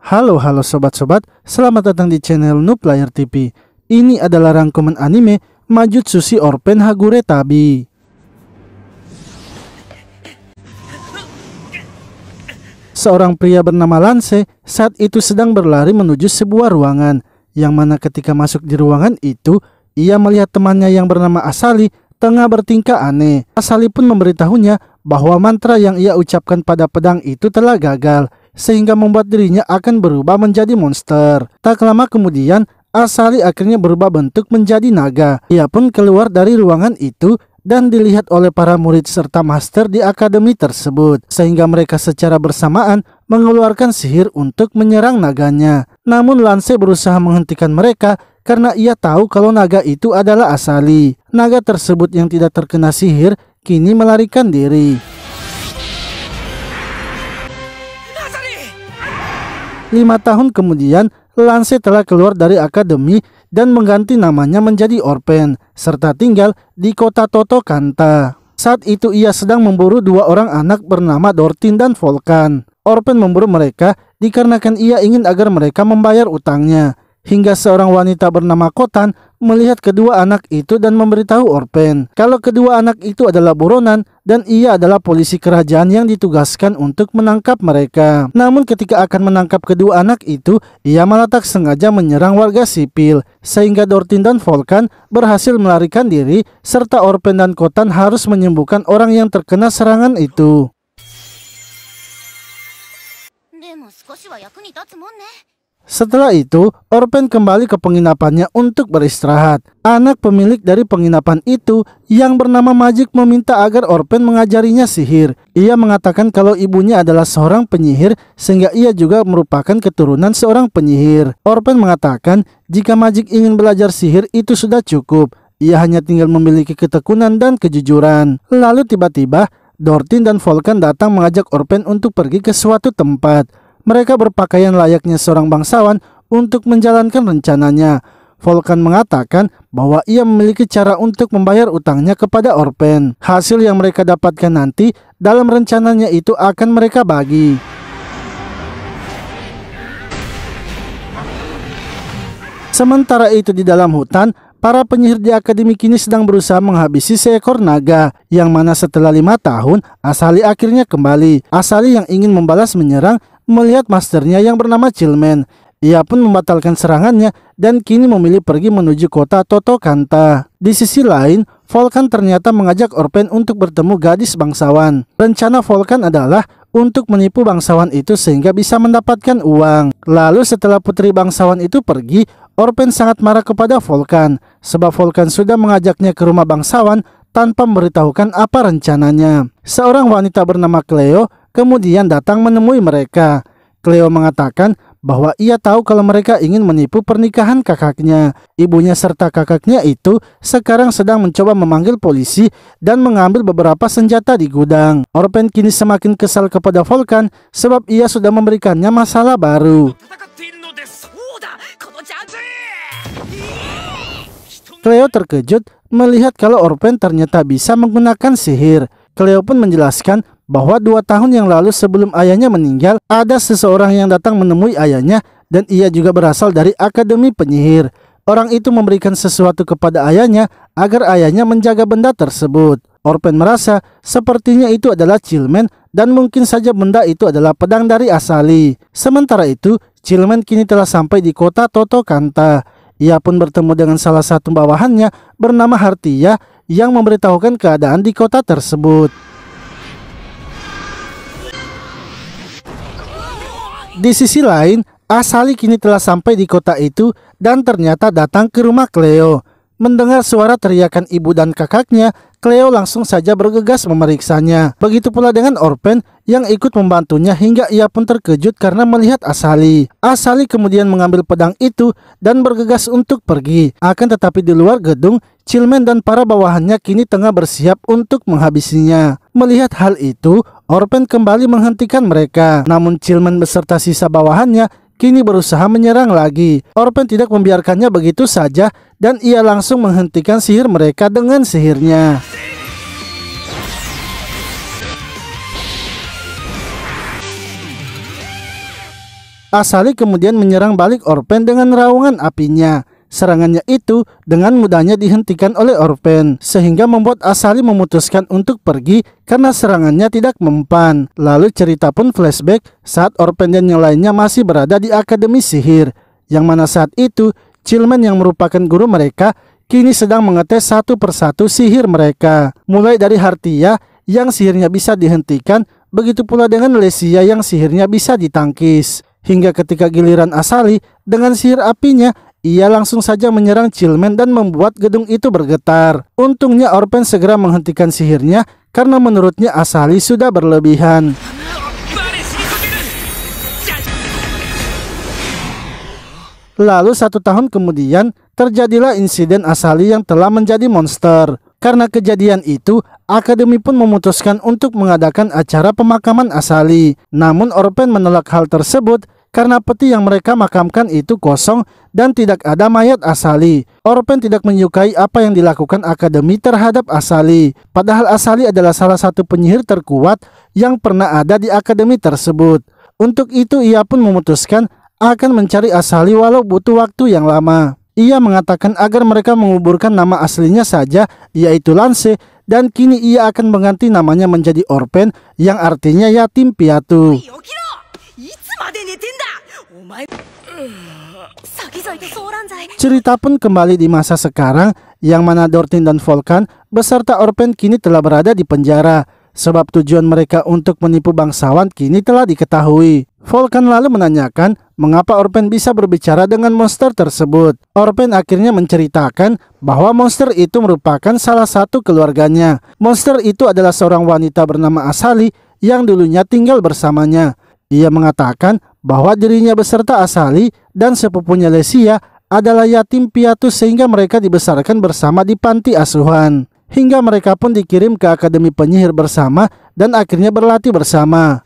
Halo sobat-sobat, selamat datang di channel Noob Player TV. Ini adalah rangkuman anime Majutsushi Orphan Hagure Tabi. Seorang pria bernama Lance saat itu sedang berlari menuju sebuah ruangan, yang mana ketika masuk di ruangan itu, ia melihat temannya yang bernama Asali tengah bertingkah aneh. Asali pun memberitahunya bahwa mantra yang ia ucapkan pada pedang itu telah gagal, sehingga membuat dirinya akan berubah menjadi monster. Tak lama kemudian, Asali akhirnya berubah bentuk menjadi naga. Ia pun keluar dari ruangan itu dan dilihat oleh para murid serta master di akademi tersebut, sehingga mereka secara bersamaan mengeluarkan sihir untuk menyerang naganya. Namun Lance berusaha menghentikan mereka karena ia tahu kalau naga itu adalah Asali. Naga tersebut yang tidak terkena sihir kini melarikan diri. 5 tahun kemudian, Lance telah keluar dari akademi dan mengganti namanya menjadi Orphan, serta tinggal di kota Totokanta. Saat itu ia sedang memburu 2 orang anak bernama Dortin dan Volkan. Orphan memburu mereka dikarenakan ia ingin agar mereka membayar utangnya. Hingga seorang wanita bernama Kotan melihat kedua anak itu dan memberitahu Orphan kalau kedua anak itu adalah buronan dan ia adalah polisi kerajaan yang ditugaskan untuk menangkap mereka. Namun ketika akan menangkap kedua anak itu, ia malah tak sengaja menyerang warga sipil, sehingga Dortin dan Volkan berhasil melarikan diri serta Orphan dan Kotan harus menyembuhkan orang yang terkena serangan itu. Setelah itu, Orphan kembali ke penginapannya untuk beristirahat. Anak pemilik dari penginapan itu yang bernama Majik meminta agar Orphan mengajarinya sihir. Ia mengatakan kalau ibunya adalah seorang penyihir sehingga ia juga merupakan keturunan seorang penyihir. Orphan mengatakan jika Majik ingin belajar sihir itu sudah cukup. Ia hanya tinggal memiliki ketekunan dan kejujuran. Lalu tiba-tiba Dortin dan Volkan datang mengajak Orphan untuk pergi ke suatu tempat. Mereka berpakaian layaknya seorang bangsawan untuk menjalankan rencananya. Volkan mengatakan bahwa ia memiliki cara untuk membayar utangnya kepada Orphan. Hasil yang mereka dapatkan nanti dalam rencananya itu akan mereka bagi. Sementara itu di dalam hutan, para penyihir di akademi kini sedang berusaha menghabisi seekor naga, yang mana setelah 5 tahun, Asali akhirnya kembali. Asali yang ingin membalas menyerang melihat masternya yang bernama Chillman. Ia pun membatalkan serangannya dan kini memilih pergi menuju kota Totokanta. Di sisi lain, Volkan ternyata mengajak Orphan untuk bertemu gadis bangsawan. Rencana Volkan adalah untuk menipu bangsawan itu sehingga bisa mendapatkan uang. Lalu setelah putri bangsawan itu pergi, Orphan sangat marah kepada Volkan sebab Volkan sudah mengajaknya ke rumah bangsawan tanpa memberitahukan apa rencananya. Seorang wanita bernama Cleo kemudian datang menemui mereka. Cleo mengatakan bahwa ia tahu kalau mereka ingin menipu pernikahan kakaknya. Ibunya serta kakaknya itu sekarang sedang mencoba memanggil polisi dan mengambil beberapa senjata di gudang. Orphan kini semakin kesal kepada Volkan sebab ia sudah memberikannya masalah baru. Cleo terkejut melihat kalau Orphan ternyata bisa menggunakan sihir. Cleo pun menjelaskan bahwa 2 tahun yang lalu sebelum ayahnya meninggal, ada seseorang yang datang menemui ayahnya dan ia juga berasal dari akademi penyihir. Orang itu memberikan sesuatu kepada ayahnya agar ayahnya menjaga benda tersebut. Orphan merasa sepertinya itu adalah Chillman dan mungkin saja benda itu adalah pedang dari Asali. Sementara itu, Chillman kini telah sampai di kota Totokanta. Ia pun bertemu dengan salah satu bawahannya bernama Hartia yang memberitahukan keadaan di kota tersebut. Di sisi lain, Asali kini telah sampai di kota itu dan ternyata datang ke rumah Cleo. Mendengar suara teriakan ibu dan kakaknya, Cleo langsung saja bergegas memeriksanya. Begitu pula dengan Orphan yang ikut membantunya hingga ia pun terkejut karena melihat Asali. Asali kemudian mengambil pedang itu dan bergegas untuk pergi. Akan tetapi di luar gedung, Chillman dan para bawahannya kini tengah bersiap untuk menghabisinya. Melihat hal itu, Orphan kembali menghentikan mereka. Namun Chillman beserta sisa bawahannya kini berusaha menyerang lagi. Orphan tidak membiarkannya begitu saja dan ia langsung menghentikan sihir mereka dengan sihirnya. Asali kemudian menyerang balik Orpen dengan raungan apinya. Serangannya itu dengan mudahnya dihentikan oleh Orpen, sehingga membuat Asali memutuskan untuk pergi karena serangannya tidak mempan. Lalu cerita pun flashback saat Orpen dan yang lainnya masih berada di Akademi Sihir, yang mana saat itu Chillman yang merupakan guru mereka kini sedang mengetes satu persatu sihir mereka. Mulai dari Hartia yang sihirnya bisa dihentikan, begitu pula dengan Lesia yang sihirnya bisa ditangkis. Hingga ketika giliran Asali dengan sihir apinya, ia langsung saja menyerang Chillman dan membuat gedung itu bergetar. Untungnya Orpen segera menghentikan sihirnya karena menurutnya Asali sudah berlebihan. Lalu 1 tahun kemudian terjadilah insiden Asali yang telah menjadi monster. Karena kejadian itu, Akademi pun memutuskan untuk mengadakan acara pemakaman Asali. Namun Orpen menolak hal tersebut karena peti yang mereka makamkan itu kosong dan tidak ada mayat Asali. Orpen tidak menyukai apa yang dilakukan Akademi terhadap Asali. Padahal Asali adalah salah satu penyihir terkuat yang pernah ada di Akademi tersebut. Untuk itu ia pun memutuskan akan mencari Asali walau butuh waktu yang lama. Ia mengatakan agar mereka menguburkan nama aslinya saja, yaitu Lance, dan kini ia akan mengganti namanya menjadi Orpen yang artinya yatim piatu. Cerita pun kembali di masa sekarang, yang mana Dortin dan Volkan beserta Orpen kini telah berada di penjara. Sebab tujuan mereka untuk menipu bangsawan kini telah diketahui. Volkan lalu menanyakan mengapa Orpen bisa berbicara dengan monster tersebut. Orpen akhirnya menceritakan bahwa monster itu merupakan salah satu keluarganya. Monster itu adalah seorang wanita bernama Asali yang dulunya tinggal bersamanya. Ia mengatakan bahwa dirinya beserta Asali dan sepupunya Lesia adalah yatim piatu sehingga mereka dibesarkan bersama di panti asuhan. Hingga mereka pun dikirim ke Akademi Penyihir bersama dan akhirnya berlatih bersama.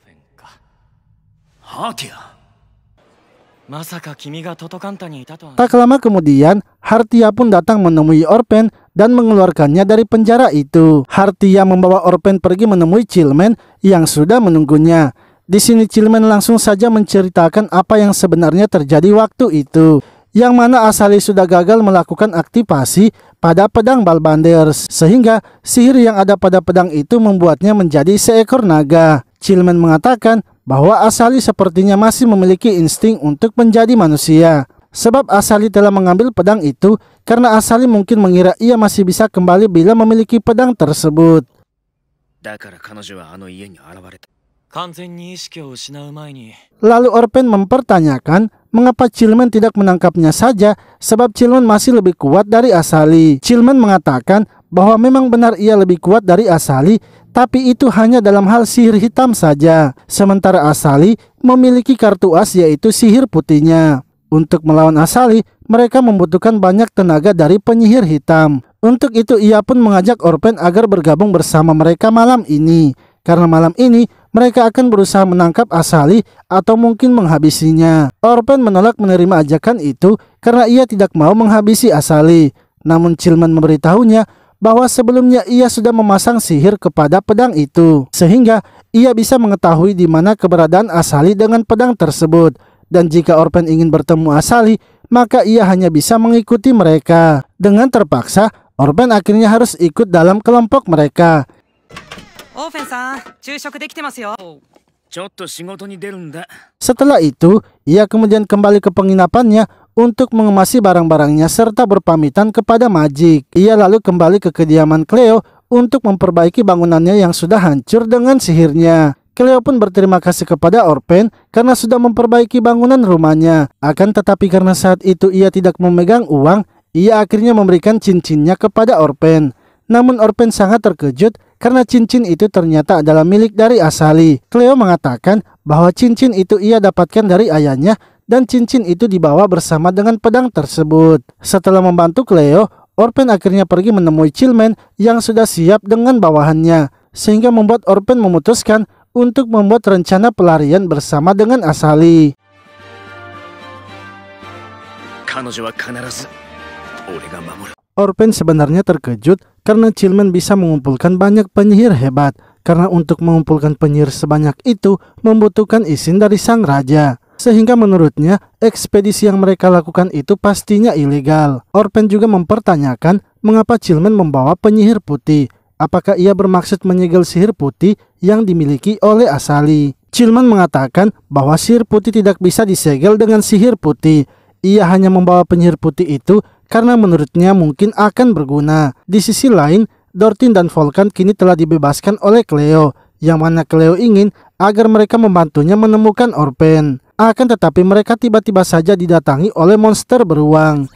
Tak lama kemudian, Hartia pun datang menemui Orpen dan mengeluarkannya dari penjara itu. Hartia membawa Orpen pergi menemui Chillman yang sudah menunggunya. Di sini Chillman langsung saja menceritakan apa yang sebenarnya terjadi waktu itu, yang mana Asali sudah gagal melakukan aktivasi pada pedang Balbanders, sehingga sihir yang ada pada pedang itu membuatnya menjadi seekor naga. Chillman mengatakan bahwa Asali sepertinya masih memiliki insting untuk menjadi manusia, sebab Asali telah mengambil pedang itu karena Asali mungkin mengira ia masih bisa kembali bila memiliki pedang tersebut. Lalu Orpen mempertanyakan mengapa Chillman tidak menangkapnya saja, sebab Chillman masih lebih kuat dari Asali. Chillman mengatakan bahwa memang benar ia lebih kuat dari Asali, tapi itu hanya dalam hal sihir hitam saja. Sementara Asali memiliki kartu as, yaitu sihir putihnya. Untuk melawan Asali, mereka membutuhkan banyak tenaga dari penyihir hitam. Untuk itu ia pun mengajak Orpen agar bergabung bersama mereka malam ini. Karena malam ini mereka akan berusaha menangkap Asali atau mungkin menghabisinya. Orpen menolak menerima ajakan itu karena ia tidak mau menghabisi Asali. Namun Chillman memberitahunya bahwa sebelumnya ia sudah memasang sihir kepada pedang itu, sehingga ia bisa mengetahui di mana keberadaan Asali dengan pedang tersebut. Dan jika Orpen ingin bertemu Asali, maka ia hanya bisa mengikuti mereka. Dengan terpaksa, Orpen akhirnya harus ikut dalam kelompok mereka. Setelah itu, ia kemudian kembali ke penginapannya untuk mengemasi barang-barangnya serta berpamitan kepada Magic. Ia lalu kembali ke kediaman Cleo untuk memperbaiki bangunannya yang sudah hancur dengan sihirnya. Cleo pun berterima kasih kepada Orpen karena sudah memperbaiki bangunan rumahnya. Akan tetapi karena saat itu ia tidak memegang uang, ia akhirnya memberikan cincinnya kepada Orpen. Namun Orpen sangat terkejut karena cincin itu ternyata adalah milik dari Asali. Cleo mengatakan bahwa cincin itu ia dapatkan dari ayahnya dan cincin itu dibawa bersama dengan pedang tersebut. Setelah membantu Cleo, Orpen akhirnya pergi menemui Chillman yang sudah siap dengan bawahannya, sehingga membuat Orpen memutuskan untuk membuat rencana pelarian bersama dengan Asali. Orpen sebenarnya terkejut karena Chillman bisa mengumpulkan banyak penyihir hebat, karena untuk mengumpulkan penyihir sebanyak itu membutuhkan izin dari sang raja. sehingga menurutnya ekspedisi yang mereka lakukan itu pastinya ilegal. Orpen juga mempertanyakan mengapa Chillman membawa penyihir putih. Apakah ia bermaksud menyegel sihir putih yang dimiliki oleh Asali? Chillman mengatakan bahwa sihir putih tidak bisa disegel dengan sihir putih. Ia hanya membawa penyihir putih itu karena menurutnya mungkin akan berguna. Di sisi lain, Dortin dan Volkan kini telah dibebaskan oleh Cleo, yang mana Cleo ingin agar mereka membantunya menemukan Orpen. Akan tetapi mereka tiba-tiba saja didatangi oleh monster beruang.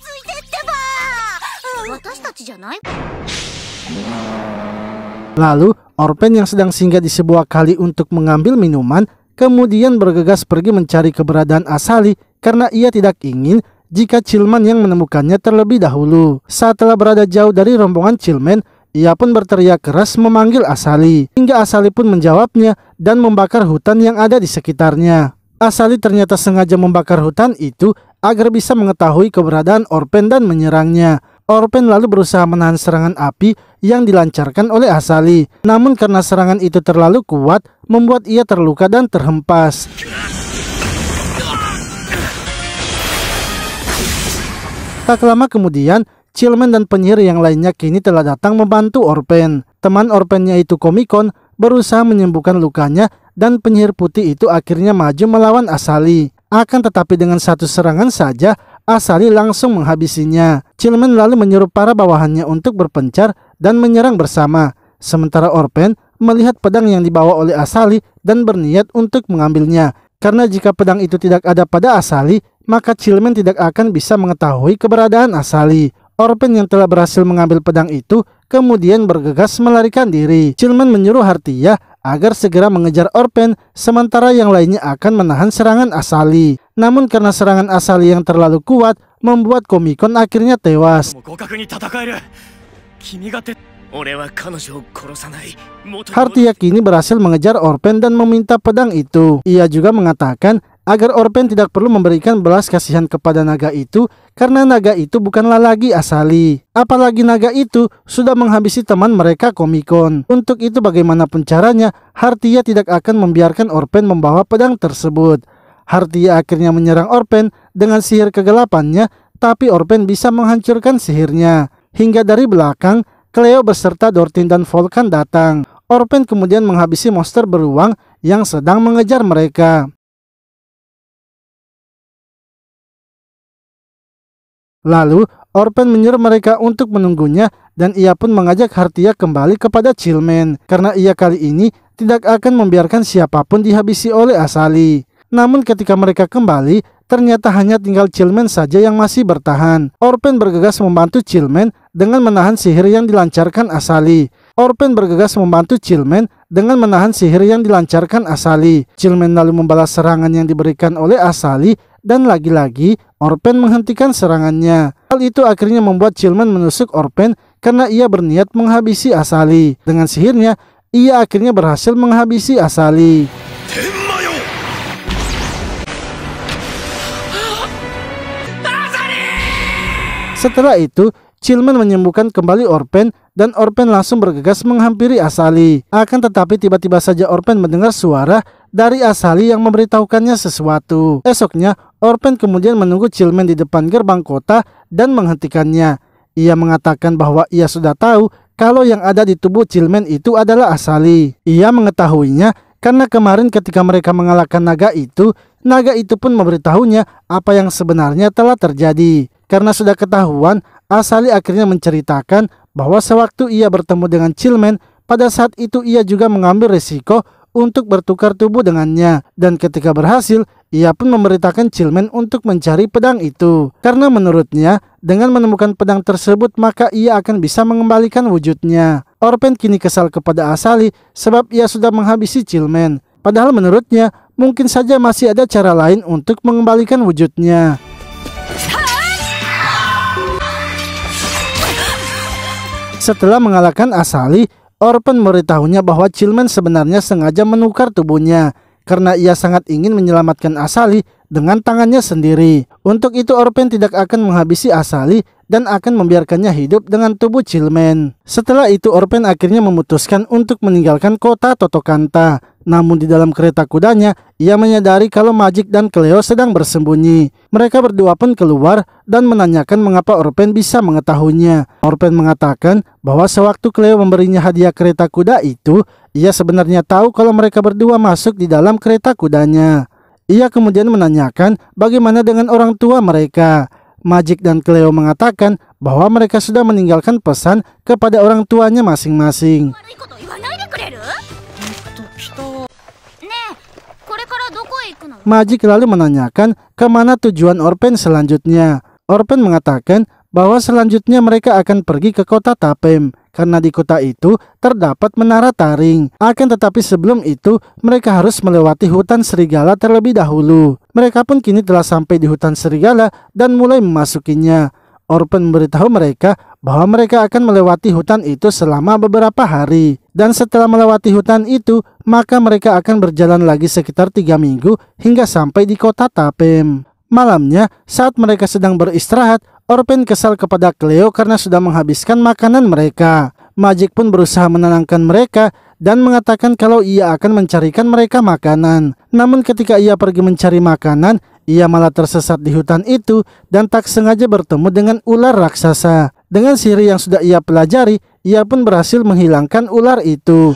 Lalu, Orpen yang sedang singgah di sebuah kali untuk mengambil minuman, kemudian bergegas pergi mencari keberadaan Asali karena ia tidak ingin jika Chillman yang menemukannya terlebih dahulu. Saat telah berada jauh dari rombongan Chillman, ia pun berteriak keras memanggil Asali. Hingga Asali pun menjawabnya dan membakar hutan yang ada di sekitarnya. Asali ternyata sengaja membakar hutan itu agar bisa mengetahui keberadaan Orpen dan menyerangnya. Orpen lalu berusaha menahan serangan api yang dilancarkan oleh Asali. Namun karena serangan itu terlalu kuat, membuat ia terluka dan terhempas. Tak lama kemudian, Chillman dan penyihir yang lainnya kini telah datang membantu Orpen. Teman Orpennya itu Komikon berusaha menyembuhkan lukanya dan penyihir putih itu akhirnya maju melawan Asali. Akan tetapi dengan satu serangan saja, Asali langsung menghabisinya. Chillman lalu menyuruh para bawahannya untuk berpencar dan menyerang bersama. Sementara Orpen melihat pedang yang dibawa oleh Asali dan berniat untuk mengambilnya. Karena jika pedang itu tidak ada pada Asali, maka Chillman tidak akan bisa mengetahui keberadaan Asali. Orpen yang telah berhasil mengambil pedang itu kemudian bergegas melarikan diri. Chillman menyuruh Hartia agar segera mengejar Orpen, sementara yang lainnya akan menahan serangan Asali. Namun karena serangan Asali yang terlalu kuat, membuat Komikon akhirnya tewas. Hartia kini berhasil mengejar Orpen dan meminta pedang itu. Ia juga mengatakan agar Orpen tidak perlu memberikan belas kasihan kepada naga itu karena naga itu bukanlah lagi Asali. Apalagi naga itu sudah menghabisi teman mereka Komikon. Untuk itu bagaimanapun caranya, Hartia tidak akan membiarkan Orpen membawa pedang tersebut. Hartia akhirnya menyerang Orpen dengan sihir kegelapannya, tapi Orpen bisa menghancurkan sihirnya. Hingga dari belakang, Cleo beserta Dortin dan Volkan datang. Orpen kemudian menghabisi monster beruang yang sedang mengejar mereka. Lalu, Orpen menyuruh mereka untuk menunggunya dan ia pun mengajak Hartia kembali kepada Chillman karena ia kali ini tidak akan membiarkan siapapun dihabisi oleh Asali. Namun ketika mereka kembali, ternyata hanya tinggal Chillman saja yang masih bertahan. Orpen bergegas membantu Chillman dengan menahan sihir yang dilancarkan Asali. Chillman lalu membalas serangan yang diberikan oleh Asali dan lagi-lagi Orpen menghentikan serangannya. Hal itu akhirnya membuat Chillman menusuk Orpen karena ia berniat menghabisi Asali. Dengan sihirnya, ia akhirnya berhasil menghabisi Asali. Setelah itu, Chillman menyembuhkan kembali Orpen dan Orpen langsung bergegas menghampiri Asali. Akan tetapi tiba-tiba saja Orpen mendengar suara dari Asali yang memberitahukannya sesuatu. Esoknya, Orpen kemudian menunggu Chillman di depan gerbang kota dan menghentikannya. Ia mengatakan bahwa ia sudah tahu kalau yang ada di tubuh Chillman itu adalah Asali. Ia mengetahuinya karena kemarin ketika mereka mengalahkan naga itu pun memberitahunya apa yang sebenarnya telah terjadi. Karena sudah ketahuan, Asali akhirnya menceritakan bahwa sewaktu ia bertemu dengan Chillman, pada saat itu ia juga mengambil resiko untuk bertukar tubuh dengannya. Dan ketika berhasil, ia pun memberitakan Chillman untuk mencari pedang itu. Karena menurutnya, dengan menemukan pedang tersebut maka ia akan bisa mengembalikan wujudnya. Orpen kini kesal kepada Asali sebab ia sudah menghabisi Chillman. Padahal menurutnya, mungkin saja masih ada cara lain untuk mengembalikan wujudnya. Setelah mengalahkan Asali, Orpen memberitahunya bahwa Chillman sebenarnya sengaja menukar tubuhnya karena ia sangat ingin menyelamatkan Asali dengan tangannya sendiri. Untuk itu Orpen tidak akan menghabisi Asali dan akan membiarkannya hidup dengan tubuh Chillman. Setelah itu Orpen akhirnya memutuskan untuk meninggalkan kota Totokanta. Namun di dalam kereta kudanya, ia menyadari kalau Magic dan Cleo sedang bersembunyi. Mereka berdua pun keluar dan menanyakan mengapa Orpen bisa mengetahuinya. Orpen mengatakan bahwa sewaktu Cleo memberinya hadiah kereta kuda itu, ia sebenarnya tahu kalau mereka berdua masuk di dalam kereta kudanya. Ia kemudian menanyakan bagaimana dengan orang tua mereka. Magic dan Cleo mengatakan bahwa mereka sudah meninggalkan pesan kepada orang tuanya masing-masing. Magic lalu menanyakan kemana tujuan Orpen selanjutnya. Orpen mengatakan bahwa selanjutnya mereka akan pergi ke kota Tapem karena di kota itu terdapat menara taring. Akan tetapi sebelum itu mereka harus melewati hutan serigala terlebih dahulu. Mereka pun kini telah sampai di hutan serigala dan mulai memasukinya. Orpen memberitahu mereka bahwa mereka akan melewati hutan itu selama beberapa hari. Dan setelah melewati hutan itu, maka mereka akan berjalan lagi sekitar 3 minggu hingga sampai di kota Tapem. Malamnya, saat mereka sedang beristirahat, Orpen kesal kepada Cleo karena sudah menghabiskan makanan mereka. Magic pun berusaha menenangkan mereka dan mengatakan kalau ia akan mencarikan mereka makanan. Namun ketika ia pergi mencari makanan, ia malah tersesat di hutan itu dan tak sengaja bertemu dengan ular raksasa. Dengan sihir yang sudah ia pelajari, ia pun berhasil menghilangkan ular itu.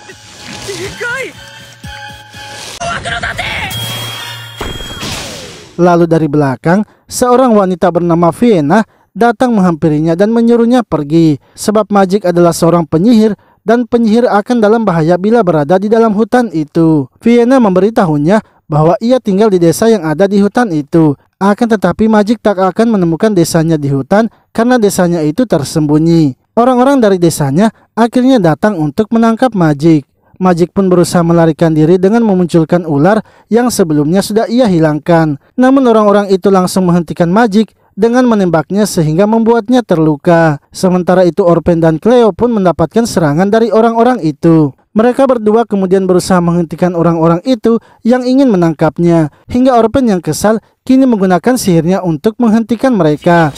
Lalu dari belakang, seorang wanita bernama Vienna datang menghampirinya dan menyuruhnya pergi. Sebab Magic adalah seorang penyihir dan penyihir akan dalam bahaya bila berada di dalam hutan itu. Vienna memberitahunya bahwa ia tinggal di desa yang ada di hutan itu. Akan tetapi Magic tak akan menemukan desanya di hutan karena desanya itu tersembunyi. Orang-orang dari desanya akhirnya datang untuk menangkap Magic. Magic pun berusaha melarikan diri dengan memunculkan ular yang sebelumnya sudah ia hilangkan. Namun orang-orang itu langsung menghentikan Magic dengan menembaknya sehingga membuatnya terluka. Sementara itu Orpen dan Cleo pun mendapatkan serangan dari orang-orang itu. Mereka berdua kemudian berusaha menghentikan orang-orang itu yang ingin menangkapnya. Hingga Orpen yang kesal kini menggunakan sihirnya untuk menghentikan mereka.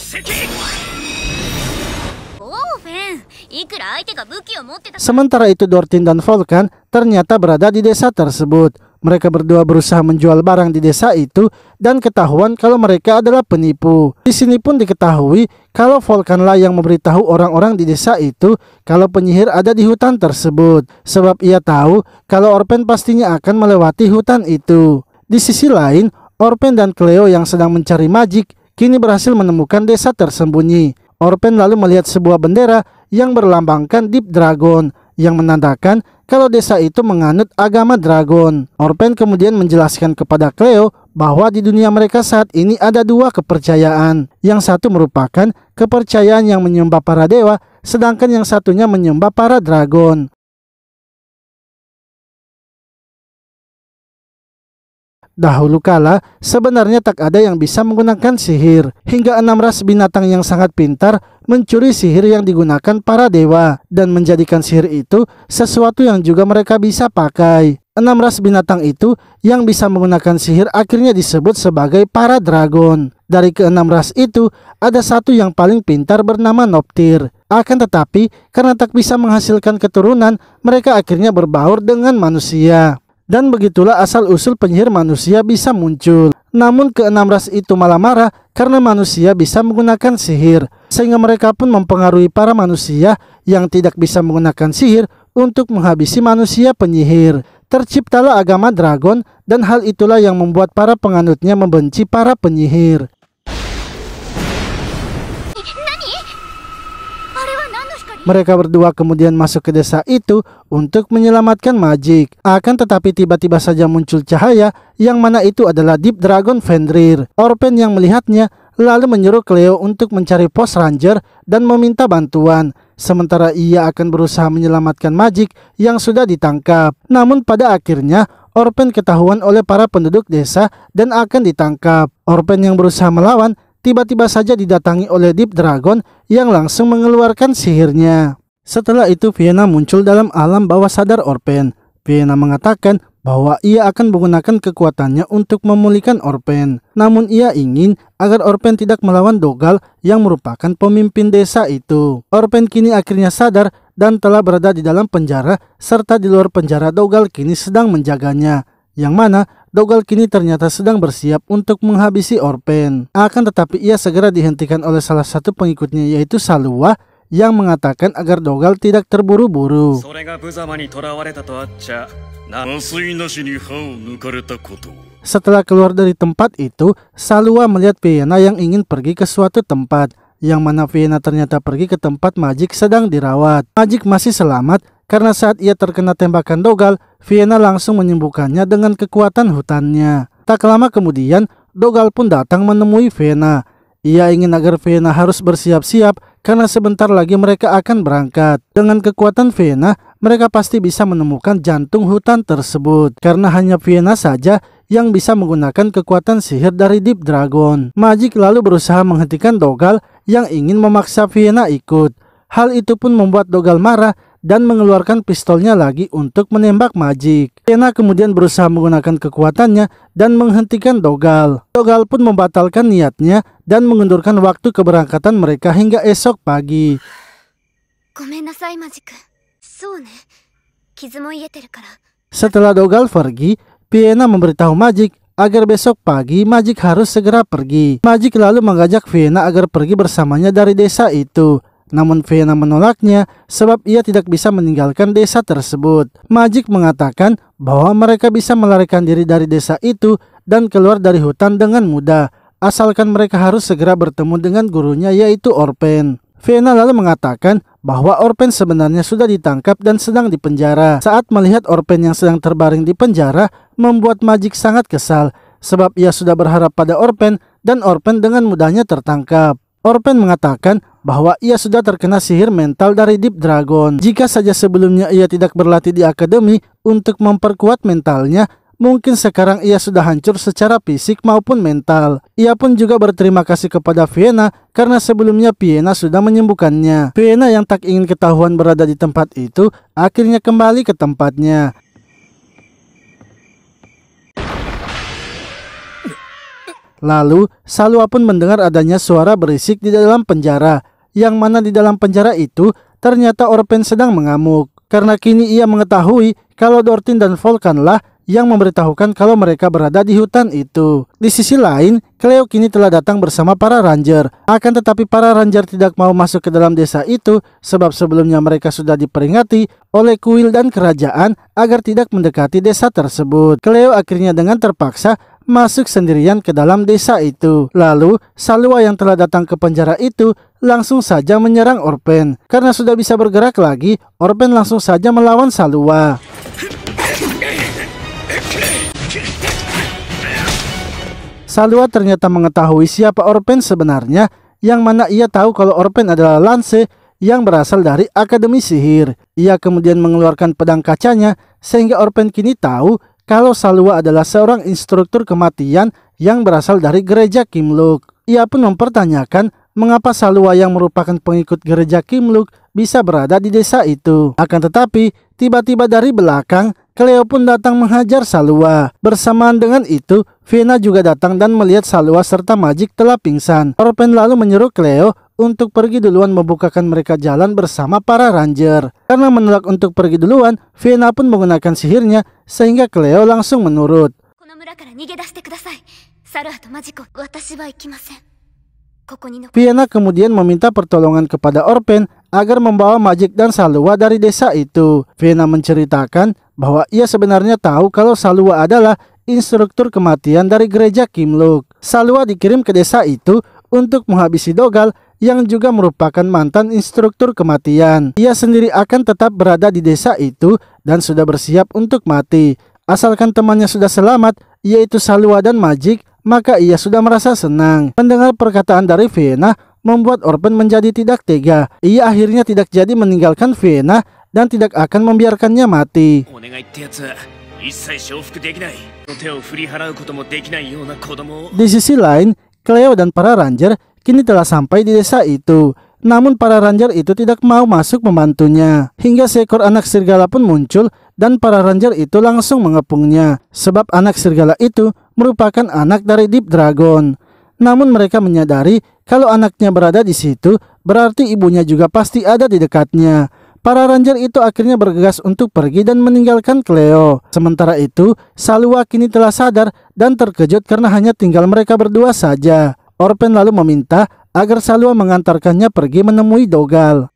Sementara itu Dortin dan Volkan ternyata berada di desa tersebut. Mereka berdua berusaha menjual barang di desa itu dan ketahuan kalau mereka adalah penipu. Di sini pun diketahui kalau Volkanlah yang memberitahu orang-orang di desa itu kalau penyihir ada di hutan tersebut. Sebab ia tahu kalau Orpen pastinya akan melewati hutan itu. Di sisi lain, Orpen dan Cleo yang sedang mencari Magic kini berhasil menemukan desa tersembunyi. Orpen lalu melihat sebuah bendera yang berlambangkan Deep Dragon yang menandakan kalau desa itu menganut agama Dragon. Orpen kemudian menjelaskan kepada Cleo bahwa di dunia mereka saat ini ada dua kepercayaan. Yang satu merupakan kepercayaan yang menyembah para dewa, sedangkan yang satunya menyembah para dragon. Dahulu kala, sebenarnya tak ada yang bisa menggunakan sihir. Hingga 6 ras binatang yang sangat pintar mencuri sihir yang digunakan para dewa dan menjadikan sihir itu sesuatu yang juga mereka bisa pakai. 6 ras binatang itu yang bisa menggunakan sihir akhirnya disebut sebagai para dragon. Dari ke-6 ras itu, ada satu yang paling pintar bernama Noptir. Akan tetapi, karena tak bisa menghasilkan keturunan, mereka akhirnya berbaur dengan manusia. Dan begitulah asal-usul penyihir manusia bisa muncul. Namun ke-6 ras itu malah marah karena manusia bisa menggunakan sihir. Sehingga mereka pun mempengaruhi para manusia yang tidak bisa menggunakan sihir untuk menghabisi manusia penyihir. Terciptalah agama dragon dan hal itulah yang membuat para penganutnya membenci para penyihir. Mereka berdua kemudian masuk ke desa itu untuk menyelamatkan Magic. Akan tetapi tiba-tiba saja muncul cahaya yang mana itu adalah Deep Dragon Fenrir. Orpen yang melihatnya lalu menyuruh Cleo untuk mencari pos ranger dan meminta bantuan. Sementara ia akan berusaha menyelamatkan Magic yang sudah ditangkap. Namun pada akhirnya Orpen ketahuan oleh para penduduk desa dan akan ditangkap. Orpen yang berusaha melawan tiba-tiba saja didatangi oleh Deep Dragon yang langsung mengeluarkan sihirnya. Setelah itu Vienna muncul dalam alam bawah sadar Orpen. Vienna mengatakan bahwa ia akan menggunakan kekuatannya untuk memulihkan Orpen. Namun ia ingin agar Orpen tidak melawan Dogal yang merupakan pemimpin desa itu. Orpen kini akhirnya sadar dan telah berada di dalam penjara, serta di luar penjara Dogal kini sedang menjaganya. Yang mana Dogal kini ternyata sedang bersiap untuk menghabisi Orpen. Akan tetapi ia segera dihentikan oleh salah satu pengikutnya, yaitu Salua, yang mengatakan agar Dogal tidak terburu-buru. Setelah keluar dari tempat itu, Salua melihat Vienna yang ingin pergi ke suatu tempat, yang mana Vienna ternyata pergi ke tempat Magik sedang dirawat. Magik masih selamat karena saat ia terkena tembakan Dogal, Vienna langsung menyembuhkannya dengan kekuatan hutannya. Tak lama kemudian, Dogal pun datang menemui Vienna. Ia ingin agar Vienna harus bersiap-siap karena sebentar lagi mereka akan berangkat. Dengan kekuatan Vienna, mereka pasti bisa menemukan jantung hutan tersebut. Karena hanya Vienna saja yang bisa menggunakan kekuatan sihir dari Deep Dragon. Magik lalu berusaha menghentikan Dogal yang ingin memaksa Vienna ikut. Hal itu pun membuat Dogal marah dan mengeluarkan pistolnya lagi untuk menembak Magik. Vienna kemudian berusaha menggunakan kekuatannya dan menghentikan Dogal. Dogal pun membatalkan niatnya dan mengundurkan waktu keberangkatan mereka hingga esok pagi. Setelah Dogal pergi, Vienna memberitahu Magik agar besok pagi Magik harus segera pergi. Magik lalu mengajak Vienna agar pergi bersamanya dari desa itu. Namun Vienna menolaknya sebab ia tidak bisa meninggalkan desa tersebut. Magik mengatakan bahwa mereka bisa melarikan diri dari desa itu dan keluar dari hutan dengan mudah, asalkan mereka harus segera bertemu dengan gurunya, yaitu Orpen. Vienna lalu mengatakan bahwa Orpen sebenarnya sudah ditangkap dan sedang dipenjara. Saat melihat Orpen yang sedang terbaring di penjara, membuat Magik sangat kesal sebab ia sudah berharap pada Orpen dan Orpen dengan mudahnya tertangkap. Orpen mengatakan bahwa ia sudah terkena sihir mental dari Deep Dragon. Jika saja sebelumnya ia tidak berlatih di akademi untuk memperkuat mentalnya, mungkin sekarang ia sudah hancur secara fisik maupun mental. Ia pun juga berterima kasih kepada Vienna karena sebelumnya Vienna sudah menyembuhkannya. Vienna yang tak ingin ketahuan berada di tempat itu akhirnya kembali ke tempatnya. Lalu, Salua pun mendengar adanya suara berisik di dalam penjara, yang mana di dalam penjara itu ternyata Orpen sedang mengamuk. Karena kini ia mengetahui kalau Dortin dan Volkanlah yang memberitahukan kalau mereka berada di hutan itu. Di sisi lain, Cleo kini telah datang bersama para ranger. Akan tetapi para ranger tidak mau masuk ke dalam desa itu sebab sebelumnya mereka sudah diperingati oleh kuil dan kerajaan agar tidak mendekati desa tersebut. Cleo akhirnya dengan terpaksa masuk sendirian ke dalam desa itu. Lalu, Salua yang telah datang ke penjara itu langsung saja menyerang Orpen. Karena sudah bisa bergerak lagi, Orpen langsung saja melawan Salua. Salua ternyata mengetahui siapa Orpen sebenarnya, yang mana ia tahu kalau Orpen adalah Lance yang berasal dari Akademi Sihir. Ia kemudian mengeluarkan pedang kacanya sehingga Orpen kini tahu kalau Salua adalah seorang instruktur kematian yang berasal dari gereja Kimluk. Ia pun mempertanyakan mengapa Salua yang merupakan pengikut gereja Kimluk bisa berada di desa itu. Akan tetapi, tiba-tiba dari belakang, Cleo pun datang menghajar Salua. Bersamaan dengan itu, Vienna juga datang dan melihat Salua serta Magik telah pingsan. Orpen lalu menyuruh Cleo untuk pergi duluan membukakan mereka jalan bersama para ranger. Karena menolak untuk pergi duluan, Vienna pun menggunakan sihirnya sehingga Cleo langsung menurut. Vienna kemudian meminta pertolongan kepada Orpen agar membawa Magik dan Salua dari desa itu. Vienna menceritakan bahwa ia sebenarnya tahu kalau Salua adalah instruktur kematian dari gereja Kimluk. Salua dikirim ke desa itu untuk menghabisi Dogal yang juga merupakan mantan instruktur kematian. Ia sendiri akan tetap berada di desa itu dan sudah bersiap untuk mati. Asalkan temannya sudah selamat, yaitu Salua dan Magik, maka ia sudah merasa senang. Mendengar perkataan dari Vienna membuat Orpen menjadi tidak tega. Ia akhirnya tidak jadi meninggalkan Vienna dan tidak akan membiarkannya mati. Di sisi lain, Cleo dan para ranger kini telah sampai di desa itu. Namun para ranger itu tidak mau masuk membantunya. Hingga seekor anak serigala pun muncul dan para ranger itu langsung mengepungnya sebab anak serigala itu merupakan anak dari Deep Dragon. Namun mereka menyadari kalau anaknya berada di situ berarti ibunya juga pasti ada di dekatnya. Para ranger itu akhirnya bergegas untuk pergi dan meninggalkan Cleo. Sementara itu, Salwa kini telah sadar dan terkejut karena hanya tinggal mereka berdua saja. Orpen lalu meminta agar Salwa mengantarkannya pergi menemui Dogal.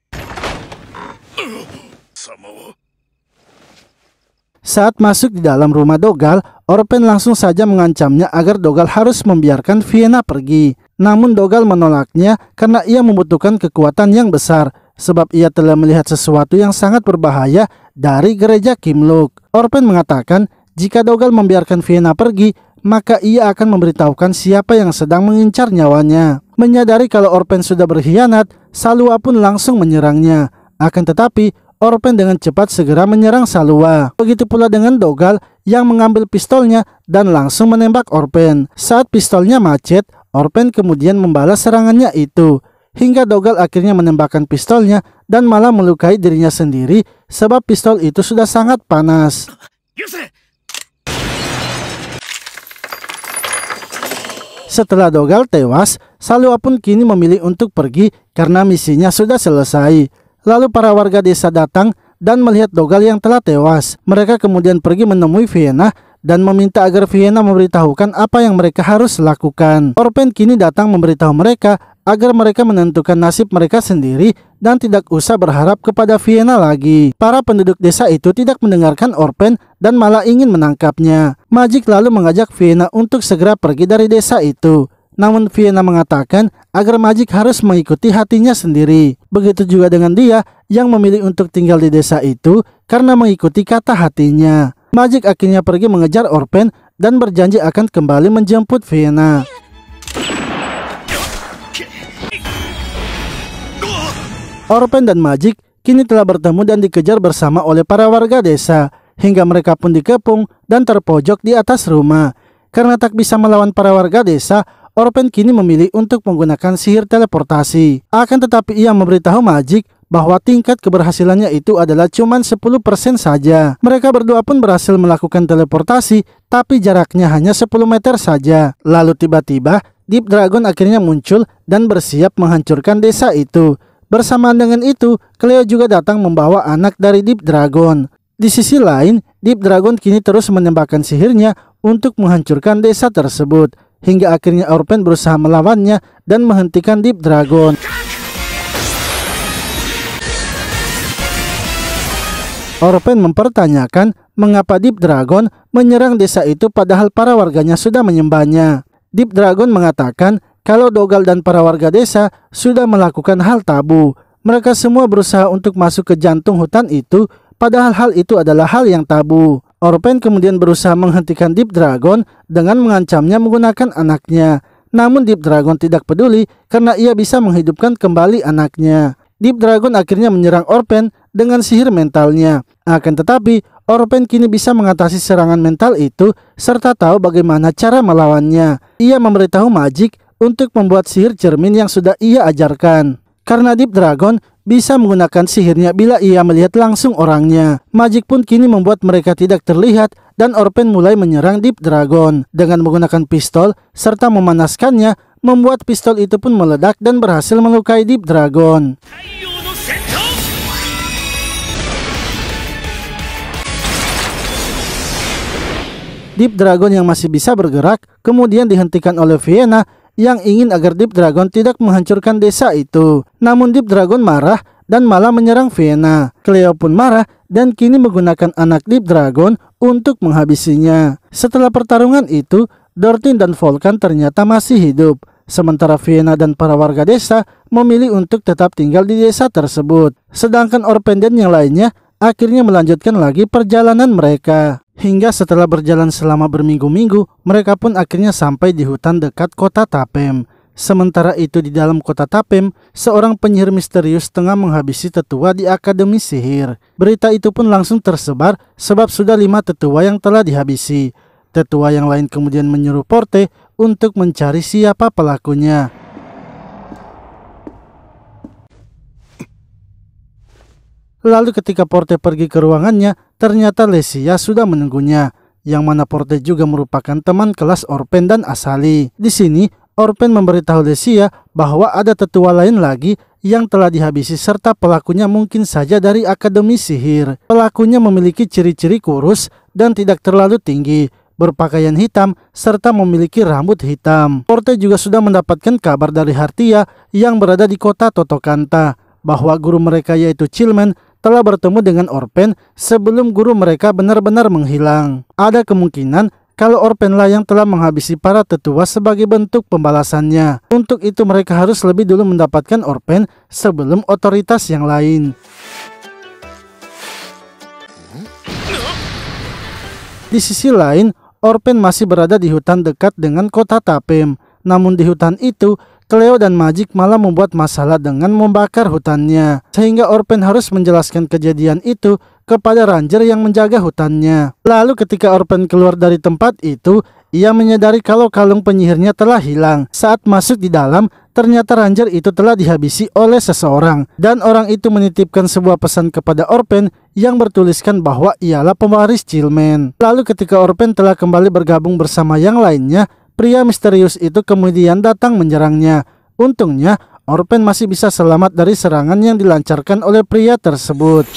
Saat masuk di dalam rumah Dogal, Orpen langsung saja mengancamnya agar Dogal harus membiarkan Vienna pergi. Namun Dogal menolaknya karena ia membutuhkan kekuatan yang besar, sebab ia telah melihat sesuatu yang sangat berbahaya dari gereja Kimlook. Orpen mengatakan jika Dogal membiarkan Vienna pergi, maka ia akan memberitahukan siapa yang sedang mengincar nyawanya. Menyadari kalau Orpen sudah berkhianat, Salwa pun langsung menyerangnya. Akan tetapi, Orpen dengan cepat segera menyerang Salwa. Begitu pula dengan Dogal yang mengambil pistolnya dan langsung menembak Orpen. Saat pistolnya macet, Orpen kemudian membalas serangannya itu. Hingga Dogal akhirnya menembakkan pistolnya dan malah melukai dirinya sendiri sebab pistol itu sudah sangat panas. Setelah Dogal tewas, Salwa pun kini memilih untuk pergi karena misinya sudah selesai. Lalu para warga desa datang dan melihat Dogal yang telah tewas. Mereka kemudian pergi menemui Vienna dan meminta agar Vienna memberitahukan apa yang mereka harus lakukan. Orpen kini datang memberitahu mereka agar mereka menentukan nasib mereka sendiri dan tidak usah berharap kepada Vienna lagi. Para penduduk desa itu tidak mendengarkan Orpen dan malah ingin menangkapnya. Magik lalu mengajak Vienna untuk segera pergi dari desa itu. Namun Vienna mengatakan agar Magik harus mengikuti hatinya sendiri. Begitu juga dengan dia yang memilih untuk tinggal di desa itu karena mengikuti kata hatinya. Magik akhirnya pergi mengejar Orpen dan berjanji akan kembali menjemput Vienna. Orpen dan Magik kini telah bertemu dan dikejar bersama oleh para warga desa. Hingga mereka pun dikepung dan terpojok di atas rumah. Karena tak bisa melawan para warga desa, Orpen kini memilih untuk menggunakan sihir teleportasi. Akan tetapi ia memberitahu Magik bahwa tingkat keberhasilannya itu adalah cuma 10% saja. Mereka berdua pun berhasil melakukan teleportasi, tapi jaraknya hanya 10 meter saja. Lalu tiba-tiba Deep Dragon akhirnya muncul dan bersiap menghancurkan desa itu. Bersamaan dengan itu, Cleo juga datang membawa anak dari Deep Dragon. Di sisi lain, Deep Dragon kini terus menembakkan sihirnya untuk menghancurkan desa tersebut. Hingga akhirnya Orpen berusaha melawannya dan menghentikan Deep Dragon. Orpen mempertanyakan mengapa Deep Dragon menyerang desa itu padahal para warganya sudah menyembahnya. Deep Dragon mengatakan kalau Dogal dan para warga desa sudah melakukan hal tabu. Mereka semua berusaha untuk masuk ke jantung hutan itu, padahal hal itu adalah hal yang tabu. Orpen kemudian berusaha menghentikan Deep Dragon dengan mengancamnya menggunakan anaknya. Namun Deep Dragon tidak peduli karena ia bisa menghidupkan kembali anaknya. Deep Dragon akhirnya menyerang Orpen dengan sihir mentalnya. Akan tetapi, Orpen kini bisa mengatasi serangan mental itu serta tahu bagaimana cara melawannya. Ia memberitahu Magik untuk membuat sihir cermin yang sudah ia ajarkan. Karena Deep Dragon bisa menggunakan sihirnya bila ia melihat langsung orangnya. Magik pun kini membuat mereka tidak terlihat dan Orpen mulai menyerang Deep Dragon. Dengan menggunakan pistol serta memanaskannya, membuat pistol itu pun meledak dan berhasil melukai Deep Dragon. Deep Dragon yang masih bisa bergerak kemudian dihentikan oleh Vienna yang ingin agar Deep Dragon tidak menghancurkan desa itu. Namun Deep Dragon marah dan malah menyerang Vienna. Cleo pun marah dan kini menggunakan anak Deep Dragon untuk menghabisinya. Setelah pertarungan itu, Dortin dan Volkan ternyata masih hidup. Sementara Vienna dan para warga desa memilih untuk tetap tinggal di desa tersebut. Sedangkan Orpen dan yang lainnya akhirnya melanjutkan lagi perjalanan mereka. Hingga setelah berjalan selama berminggu-minggu, mereka pun akhirnya sampai di hutan dekat kota Tapem. Sementara itu di dalam kota Tapem, seorang penyihir misterius tengah menghabisi tetua di Akademi Sihir. Berita itu pun langsung tersebar sebab sudah 5 tetua yang telah dihabisi. Tetua yang lain kemudian menyuruh Porte untuk mencari siapa pelakunya. Lalu ketika Porte pergi ke ruangannya, ternyata Lesia sudah menunggunya, yang mana Porte juga merupakan teman kelas Orpen dan Asali. Di sini, Orpen memberitahu Lesia bahwa ada tetua lain lagi yang telah dihabisi serta pelakunya mungkin saja dari Akademi Sihir. Pelakunya memiliki ciri-ciri kurus dan tidak terlalu tinggi, berpakaian hitam, serta memiliki rambut hitam. Porte juga sudah mendapatkan kabar dari Hartia yang berada di kota Totokanta bahwa guru mereka yaitu Chillman telah bertemu dengan Orpen sebelum guru mereka benar-benar menghilang. Ada kemungkinan kalau Orpen lah yang telah menghabisi para tetua sebagai bentuk pembalasannya. Untuk itu mereka harus lebih dulu mendapatkan Orpen sebelum otoritas yang lain. Di sisi lain, Orpen masih berada di hutan dekat dengan kota Tapem. Namun di hutan itu, Cleo dan Magic malah membuat masalah dengan membakar hutannya, sehingga Orpen harus menjelaskan kejadian itu kepada ranger yang menjaga hutannya. Lalu ketika Orpen keluar dari tempat itu, ia menyadari kalau kalung penyihirnya telah hilang. Saat masuk di dalam, ternyata ranger itu telah dihabisi oleh seseorang, dan orang itu menitipkan sebuah pesan kepada Orpen yang bertuliskan bahwa ialah pewaris Chillman. Lalu ketika Orpen telah kembali bergabung bersama yang lainnya, pria misterius itu kemudian datang menyerangnya. Untungnya, Orpen masih bisa selamat dari serangan yang dilancarkan oleh pria tersebut.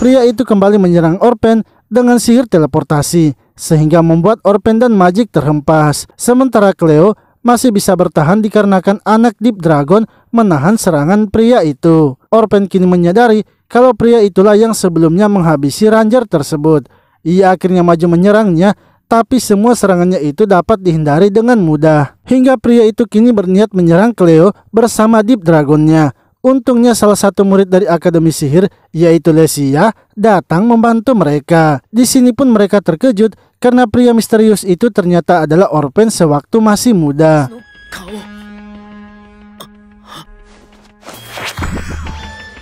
Pria itu kembali menyerang Orpen dengan sihir teleportasi, sehingga membuat Orpen dan Magic terhempas. Sementara Cleo masih bisa bertahan dikarenakan anak Deep Dragon menahan serangan pria itu. Orpen kini menyadari kalau pria itulah yang sebelumnya menghabisi ranger tersebut. Ia akhirnya maju menyerangnya, tapi semua serangannya itu dapat dihindari dengan mudah. Hingga pria itu kini berniat menyerang Cleo bersama Deep Dragonnya. Untungnya salah satu murid dari Akademi Sihir, yaitu Lesia, datang membantu mereka. Di sini pun mereka terkejut karena pria misterius itu ternyata adalah Orpen sewaktu masih muda.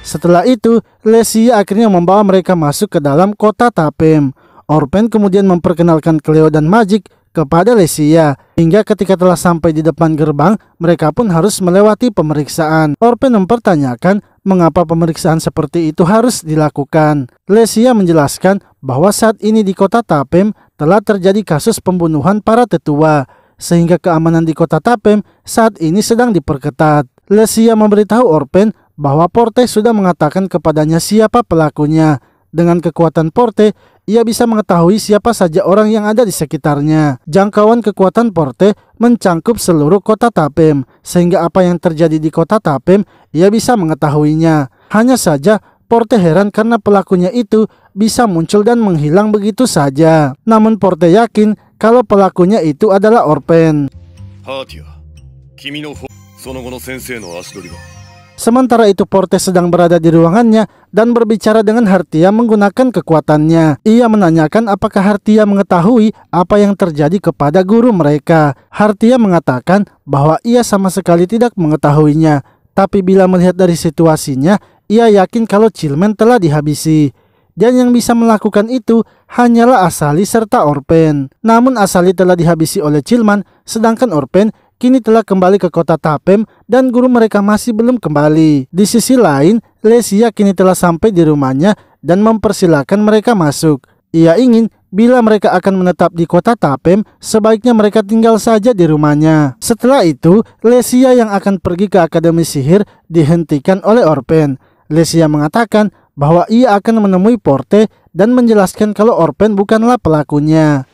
Setelah itu, Lesia akhirnya membawa mereka masuk ke dalam kota Tapem. Orpen kemudian memperkenalkan Cleo dan Magic kepada Lesia, hingga ketika telah sampai di depan gerbang, mereka pun harus melewati pemeriksaan. Orpen mempertanyakan mengapa pemeriksaan seperti itu harus dilakukan. Lesia menjelaskan bahwa saat ini di kota Tapem telah terjadi kasus pembunuhan para tetua, sehingga keamanan di kota Tapem saat ini sedang diperketat. Lesia memberitahu Orpen bahwa Porte sudah mengatakan kepadanya siapa pelakunya. Dengan kekuatan Porte, ia bisa mengetahui siapa saja orang yang ada di sekitarnya. Jangkauan kekuatan Porte mencangkup seluruh kota Tapem, sehingga apa yang terjadi di kota Tapem, ia bisa mengetahuinya. Hanya saja, Porte heran karena pelakunya itu bisa muncul dan menghilang begitu saja. Namun Porte yakin kalau pelakunya itu adalah Orpen. Sementara itu Porte sedang berada di ruangannya dan berbicara dengan Hartia menggunakan kekuatannya. Ia menanyakan apakah Hartia mengetahui apa yang terjadi kepada guru mereka. Hartia mengatakan bahwa ia sama sekali tidak mengetahuinya. Tapi bila melihat dari situasinya, ia yakin kalau Chillman telah dihabisi. Dan yang bisa melakukan itu hanyalah Asali serta Orpen. Namun Asali telah dihabisi oleh Chillman, sedangkan Orpen kini telah kembali ke kota Tapem dan guru mereka masih belum kembali. Di sisi lain, Lesia kini telah sampai di rumahnya dan mempersilahkan mereka masuk. Ia ingin bila mereka akan menetap di kota Tapem, sebaiknya mereka tinggal saja di rumahnya. Setelah itu, Lesia yang akan pergi ke Akademi Sihir dihentikan oleh Orpen. Lesia mengatakan bahwa ia akan menemui Porte dan menjelaskan kalau Orpen bukanlah pelakunya.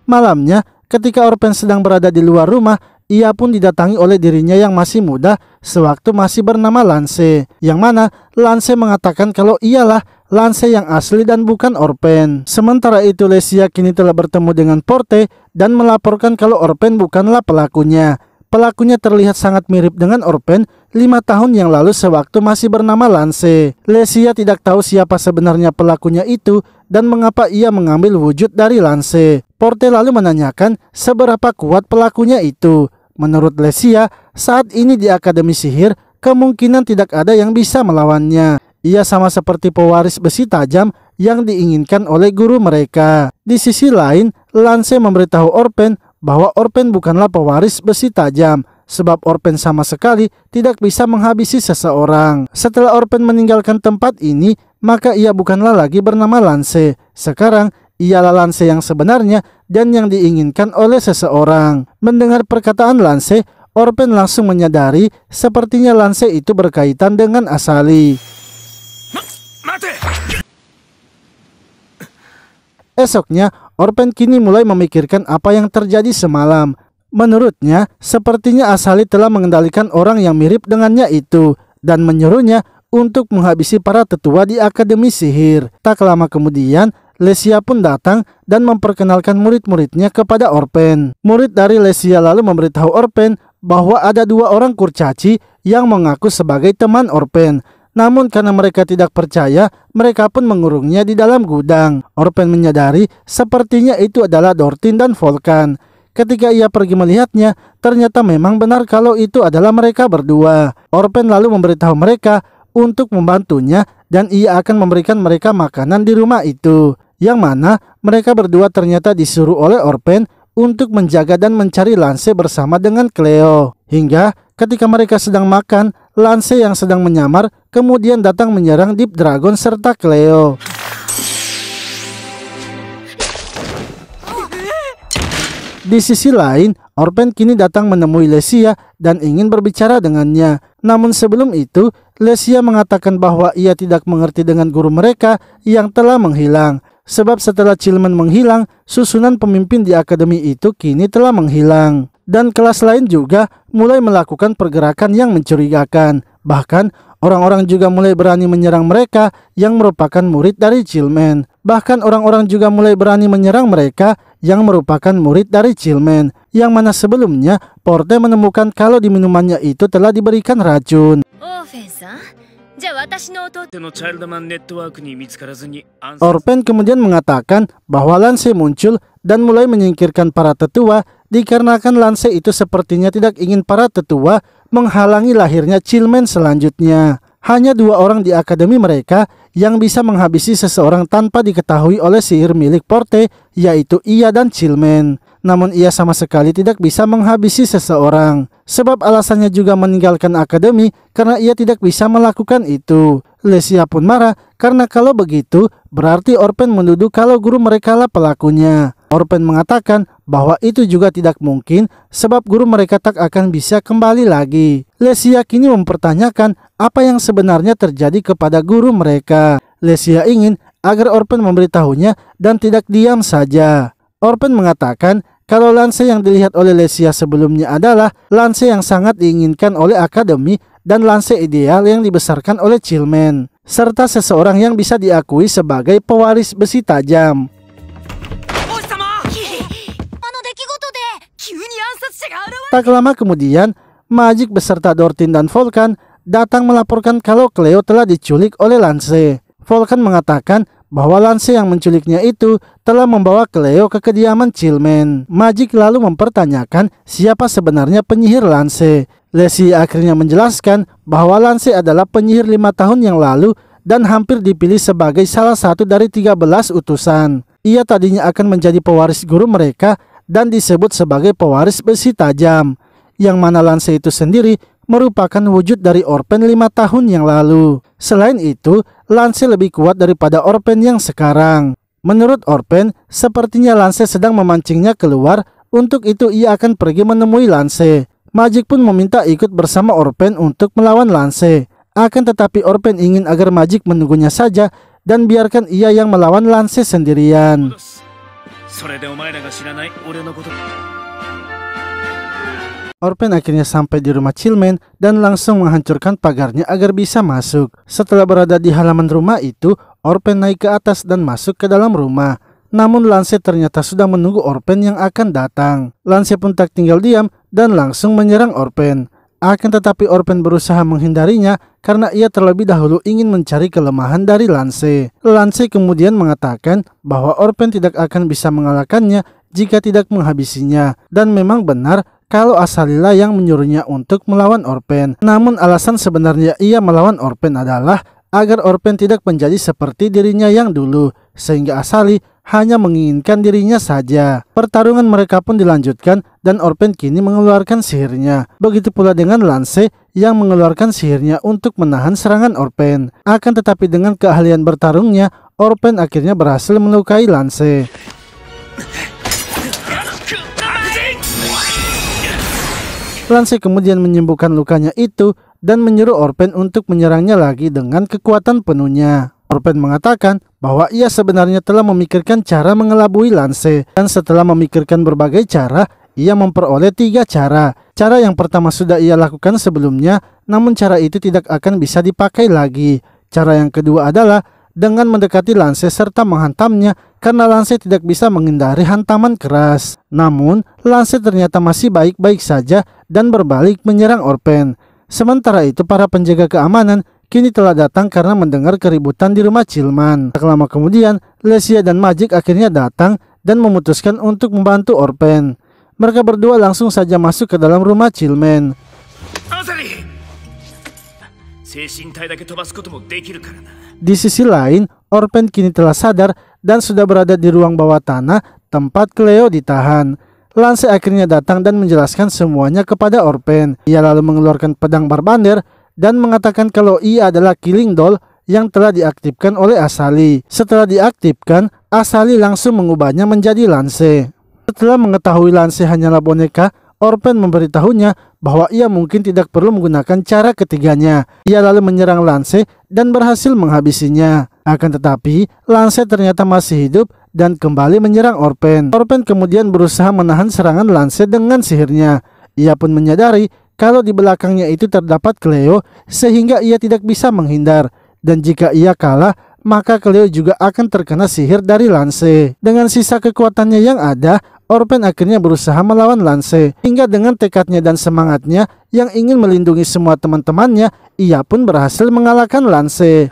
Malamnya, ketika Orpen sedang berada di luar rumah, ia pun didatangi oleh dirinya yang masih muda sewaktu masih bernama Lance. Yang mana Lance mengatakan kalau ialah Lance yang asli dan bukan Orpen. Sementara itu Lesia kini telah bertemu dengan Porte dan melaporkan kalau Orpen bukanlah pelakunya. Pelakunya terlihat sangat mirip dengan Orpen 5 tahun yang lalu sewaktu masih bernama Lance. Lesia tidak tahu siapa sebenarnya pelakunya itu dan mengapa ia mengambil wujud dari Lance. Porte lalu menanyakan seberapa kuat pelakunya itu. Menurut Lesia, saat ini di Akademi Sihir, kemungkinan tidak ada yang bisa melawannya. Ia sama seperti pewaris besi tajam yang diinginkan oleh guru mereka. Di sisi lain, Lance memberitahu Orpen bahwa Orpen bukanlah pewaris besi tajam, sebab Orpen sama sekali tidak bisa menghabisi seseorang. Setelah Orpen meninggalkan tempat ini, maka ia bukanlah lagi bernama Lance. Sekarang ialah Lance yang sebenarnya dan yang diinginkan oleh seseorang. Mendengar perkataan Lance, Orpen langsung menyadari sepertinya Lance itu berkaitan dengan Asali. Esoknya, Orpen kini mulai memikirkan apa yang terjadi semalam. Menurutnya, sepertinya Asali telah mengendalikan orang yang mirip dengannya itu dan menyuruhnya untuk menghabisi para tetua di Akademi Sihir. Tak lama kemudian, Lesia pun datang dan memperkenalkan murid-muridnya kepada Orpen. Murid dari Lesia lalu memberitahu Orpen bahwa ada 2 orang kurcaci yang mengaku sebagai teman Orpen. Namun karena mereka tidak percaya, mereka pun mengurungnya di dalam gudang. Orpen menyadari sepertinya itu adalah Dortin dan Volkan. Ketika ia pergi melihatnya, ternyata memang benar kalau itu adalah mereka berdua. Orpen lalu memberitahu mereka untuk membantunya dan ia akan memberikan mereka makanan di rumah itu. Yang mana mereka berdua ternyata disuruh oleh Orpen untuk menjaga dan mencari Lance bersama dengan Cleo. Hingga ketika mereka sedang makan, Lance yang sedang menyamar kemudian datang menyerang Deep Dragon serta Cleo. Di sisi lain, Orpen kini datang menemui Lesia dan ingin berbicara dengannya. Namun sebelum itu, Lesia mengatakan bahwa ia tidak mengerti dengan guru mereka yang telah menghilang. Sebab setelah Chillman menghilang, susunan pemimpin di akademi itu kini telah menghilang. Dan kelas lain juga mulai melakukan pergerakan yang mencurigakan. Bahkan orang-orang juga mulai berani menyerang mereka yang merupakan murid dari Chillman. Bahkan orang-orang juga mulai berani menyerang mereka yang merupakan murid dari Chillman. Yang mana sebelumnya Porte menemukan kalau di minumannya itu telah diberikan racun. Orpen kemudian mengatakan bahwa Lance muncul dan mulai menyingkirkan para tetua dikarenakan Lance itu sepertinya tidak ingin para tetua menghalangi lahirnya Chillman selanjutnya. Hanya 2 orang di akademi mereka yang bisa menghabisi seseorang tanpa diketahui oleh sihir milik Porte, yaitu ia dan Chillman. Namun ia sama sekali tidak bisa menghabisi seseorang. Sebab alasannya juga meninggalkan akademi karena ia tidak bisa melakukan itu. Lesia pun marah karena kalau begitu berarti Orpen menuduh kalau guru mereka lah pelakunya. Orpen mengatakan bahwa itu juga tidak mungkin sebab guru mereka tak akan bisa kembali lagi. Lesia kini mempertanyakan apa yang sebenarnya terjadi kepada guru mereka. Lesia ingin agar Orpen memberitahunya dan tidak diam saja. Orpen mengatakan kalau Lance yang dilihat oleh Lesia sebelumnya adalah Lance yang sangat diinginkan oleh akademi dan Lance ideal yang dibesarkan oleh Chillman, serta seseorang yang bisa diakui sebagai pewaris besi tajam. Tak lama kemudian, Magik beserta Dortin dan Volkan datang melaporkan kalau Cleo telah diculik oleh Lance. Volkan mengatakan bahwa Lance yang menculiknya itu telah membawa Cleo ke kediaman Chillman. Magik lalu mempertanyakan siapa sebenarnya penyihir Lance. Lesia akhirnya menjelaskan bahwa Lance adalah penyihir 5 tahun yang lalu dan hampir dipilih sebagai salah satu dari 13 utusan. Ia tadinya akan menjadi pewaris guru mereka dan disebut sebagai pewaris besi tajam, yang mana Lance itu sendiri merupakan wujud dari Orpen 5 tahun yang lalu. Selain itu, Lance lebih kuat daripada Orpen yang sekarang. Menurut Orpen, sepertinya Lance sedang memancingnya keluar, untuk itu ia akan pergi menemui Lance. Magik pun meminta ikut bersama Orpen untuk melawan Lance. Akan tetapi Orpen ingin agar Magik menunggunya saja dan biarkan ia yang melawan Lance sendirian. Orpen akhirnya sampai di rumah Chillman dan langsung menghancurkan pagarnya agar bisa masuk. Setelah berada di halaman rumah itu, Orpen naik ke atas dan masuk ke dalam rumah. Namun Lance ternyata sudah menunggu Orpen yang akan datang. Lance pun tak tinggal diam dan langsung menyerang Orpen. Akan tetapi Orpen berusaha menghindarinya karena ia terlebih dahulu ingin mencari kelemahan dari Lance. Lance kemudian mengatakan bahwa Orpen tidak akan bisa mengalahkannya jika tidak menghabisinya. Dan memang benar kalau Asalilah yang menyuruhnya untuk melawan Orpen. Namun alasan sebenarnya ia melawan Orpen adalah agar Orpen tidak menjadi seperti dirinya yang dulu, sehingga Asali hanya menginginkan dirinya saja. Pertarungan mereka pun dilanjutkan dan Orpen kini mengeluarkan sihirnya. Begitu pula dengan Lance yang mengeluarkan sihirnya untuk menahan serangan Orpen. Akan tetapi dengan keahlian bertarungnya, Orpen akhirnya berhasil melukai Lance. Lance kemudian menyembuhkan lukanya itu dan menyuruh Orpen untuk menyerangnya lagi dengan kekuatan penuhnya. Orpen mengatakan bahwa ia sebenarnya telah memikirkan cara mengelabui Lance, dan setelah memikirkan berbagai cara, ia memperoleh 3 cara. Cara yang pertama sudah ia lakukan sebelumnya, namun cara itu tidak akan bisa dipakai lagi. Cara yang kedua adalah dengan mendekati Lance serta menghantamnya, karena Lance tidak bisa menghindari hantaman keras. Namun, Lance ternyata masih baik-baik saja dan berbalik menyerang Orpen. Sementara itu, para penjaga keamanan kini telah datang karena mendengar keributan di rumah Chillman. Tak lama kemudian, Lesia dan Magic akhirnya datang dan memutuskan untuk membantu Orpen. Mereka berdua langsung saja masuk ke dalam rumah Chillman. Di sisi lain, Orpen kini telah sadar dan sudah berada di ruang bawah tanah tempat Cleo ditahan. Lance akhirnya datang dan menjelaskan semuanya kepada Orpen. Ia lalu mengeluarkan pedang Barbander dan mengatakan kalau ia adalah Killing Doll yang telah diaktifkan oleh Asali. Setelah diaktifkan, Asali langsung mengubahnya menjadi Lance. Setelah mengetahui Lance hanyalah boneka, Orpen memberitahunya bahwa ia mungkin tidak perlu menggunakan cara ketiganya. Ia lalu menyerang Lance dan berhasil menghabisinya. Akan tetapi, Lance ternyata masih hidup dan kembali menyerang Orpen. Orpen kemudian berusaha menahan serangan Lance dengan sihirnya. Ia pun menyadari kalau di belakangnya itu terdapat Cleo, sehingga ia tidak bisa menghindar. Dan jika ia kalah, maka Cleo juga akan terkena sihir dari Lance. Dengan sisa kekuatannya yang ada, Orpen akhirnya berusaha melawan Lance. Hingga dengan tekadnya dan semangatnya yang ingin melindungi semua teman-temannya, ia pun berhasil mengalahkan Lance.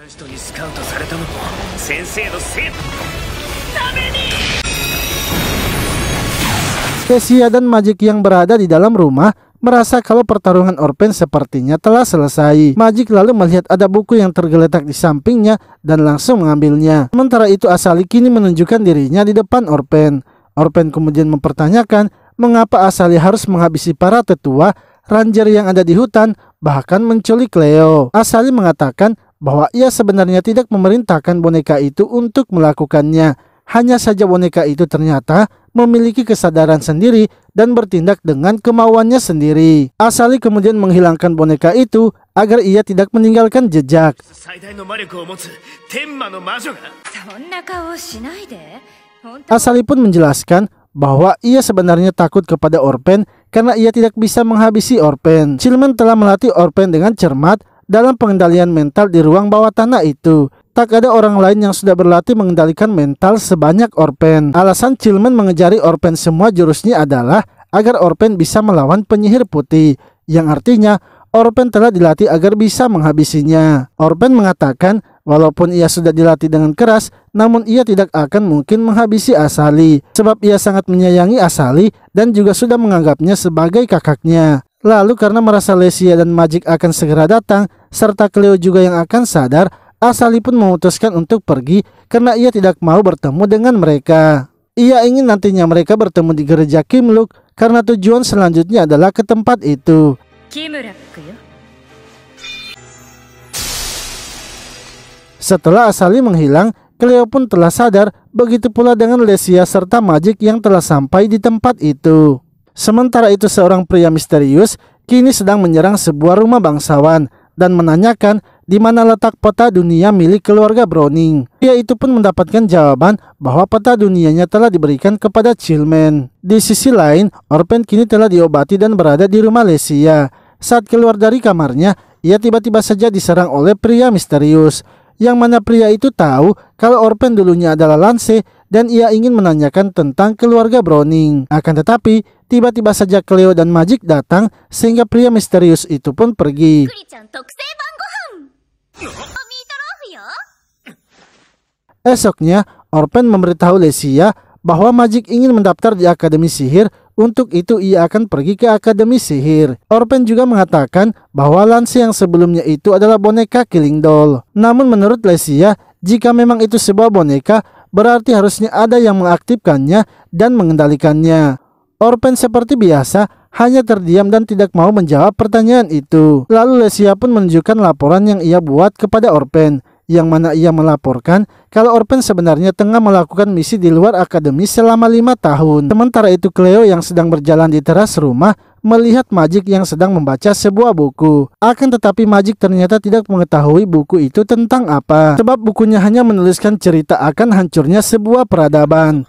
Lesia dan Magic yang berada di dalam rumah merasa kalau pertarungan Orpen sepertinya telah selesai. Magic lalu melihat ada buku yang tergeletak di sampingnya dan langsung mengambilnya. Sementara itu Asali kini menunjukkan dirinya di depan Orpen. Orpen kemudian mempertanyakan mengapa Asali harus menghabisi para tetua, ranger yang ada di hutan, bahkan menculik Cleo. Asali mengatakan bahwa ia sebenarnya tidak memerintahkan boneka itu untuk melakukannya. Hanya saja boneka itu ternyata memiliki kesadaran sendiri dan bertindak dengan kemauannya sendiri. Asali kemudian menghilangkan boneka itu agar ia tidak meninggalkan jejak. Asali pun menjelaskan bahwa ia sebenarnya takut kepada Orpen karena ia tidak bisa menghabisi Orpen. Chillman telah melatih Orpen dengan cermat dalam pengendalian mental di ruang bawah tanah itu. Tak ada orang lain yang sudah berlatih mengendalikan mental sebanyak Orpen. Alasan Chillman mengejari Orpen semua jurusnya adalah agar Orpen bisa melawan penyihir putih, yang artinya Orpen telah dilatih agar bisa menghabisinya. Orpen mengatakan walaupun ia sudah dilatih dengan keras, namun ia tidak akan mungkin menghabisi Asali, sebab ia sangat menyayangi Asali dan juga sudah menganggapnya sebagai kakaknya. Lalu karena merasa Lesia dan Magic akan segera datang, serta Cleo juga yang akan sadar, Asali pun memutuskan untuk pergi karena ia tidak mau bertemu dengan mereka. Ia ingin nantinya mereka bertemu di gereja Kimluk karena tujuan selanjutnya adalah ke tempat itu. Setelah Asali menghilang, Cleo pun telah sadar, begitu pula dengan Lesia serta Magic yang telah sampai di tempat itu. Sementara itu seorang pria misterius kini sedang menyerang sebuah rumah bangsawan dan menanyakan di mana letak peta dunia milik keluarga Browning. Pria itu pun mendapatkan jawaban bahwa peta dunianya telah diberikan kepada Chillman. Di sisi lain, Orpen kini telah diobati dan berada di rumah Lesia. Saat keluar dari kamarnya, ia tiba-tiba saja diserang oleh pria misterius. Yang mana pria itu tahu kalau Orpen dulunya adalah Lance dan ia ingin menanyakan tentang keluarga Browning. Akan tetapi, tiba-tiba saja Cleo dan Magic datang sehingga pria misterius itu pun pergi. Esoknya, Orpen memberitahu Lesia bahwa Magic ingin mendaftar di Akademi Sihir. Untuk itu ia akan pergi ke Akademi Sihir. Orpen juga mengatakan bahwa Lance yang sebelumnya itu adalah boneka Killing Doll. Namun menurut Lesia, jika memang itu sebuah boneka, berarti harusnya ada yang mengaktifkannya dan mengendalikannya. Orpen seperti biasa hanya terdiam dan tidak mau menjawab pertanyaan itu. Lalu Lesia pun menunjukkan laporan yang ia buat kepada Orpen, yang mana ia melaporkan kalau Orpen sebenarnya tengah melakukan misi di luar akademi selama 5 tahun. Sementara itu Cleo yang sedang berjalan di teras rumah melihat Magic yang sedang membaca sebuah buku. Akan tetapi Magic ternyata tidak mengetahui buku itu tentang apa, sebab bukunya hanya menuliskan cerita akan hancurnya sebuah peradaban.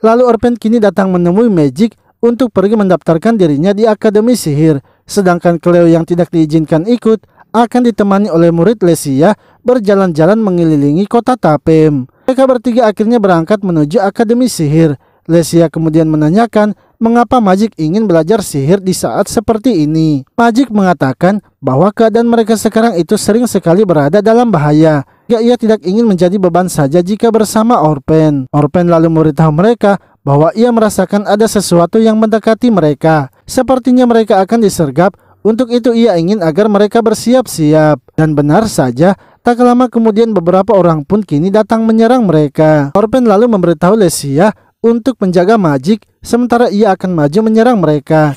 Lalu Orpen kini datang menemui Magic untuk pergi mendaftarkan dirinya di Akademi Sihir. Sedangkan Cleo yang tidak diizinkan ikut akan ditemani oleh murid Lesia berjalan-jalan mengelilingi kota Tapem. Mereka bertiga akhirnya berangkat menuju Akademi Sihir. Lesia kemudian menanyakan mengapa Magic ingin belajar sihir di saat seperti ini. Magic mengatakan bahwa keadaan mereka sekarang itu sering sekali berada dalam bahaya. Ia tidak ingin menjadi beban saja jika bersama Orpen. Orpen lalu memberitahu mereka bahwa ia merasakan ada sesuatu yang mendekati mereka. Sepertinya mereka akan disergap. Untuk itu ia ingin agar mereka bersiap-siap. Dan benar saja, tak lama kemudian beberapa orang pun kini datang menyerang mereka. Orpen lalu memberitahu Lesia untuk menjaga Magic, sementara ia akan maju menyerang mereka.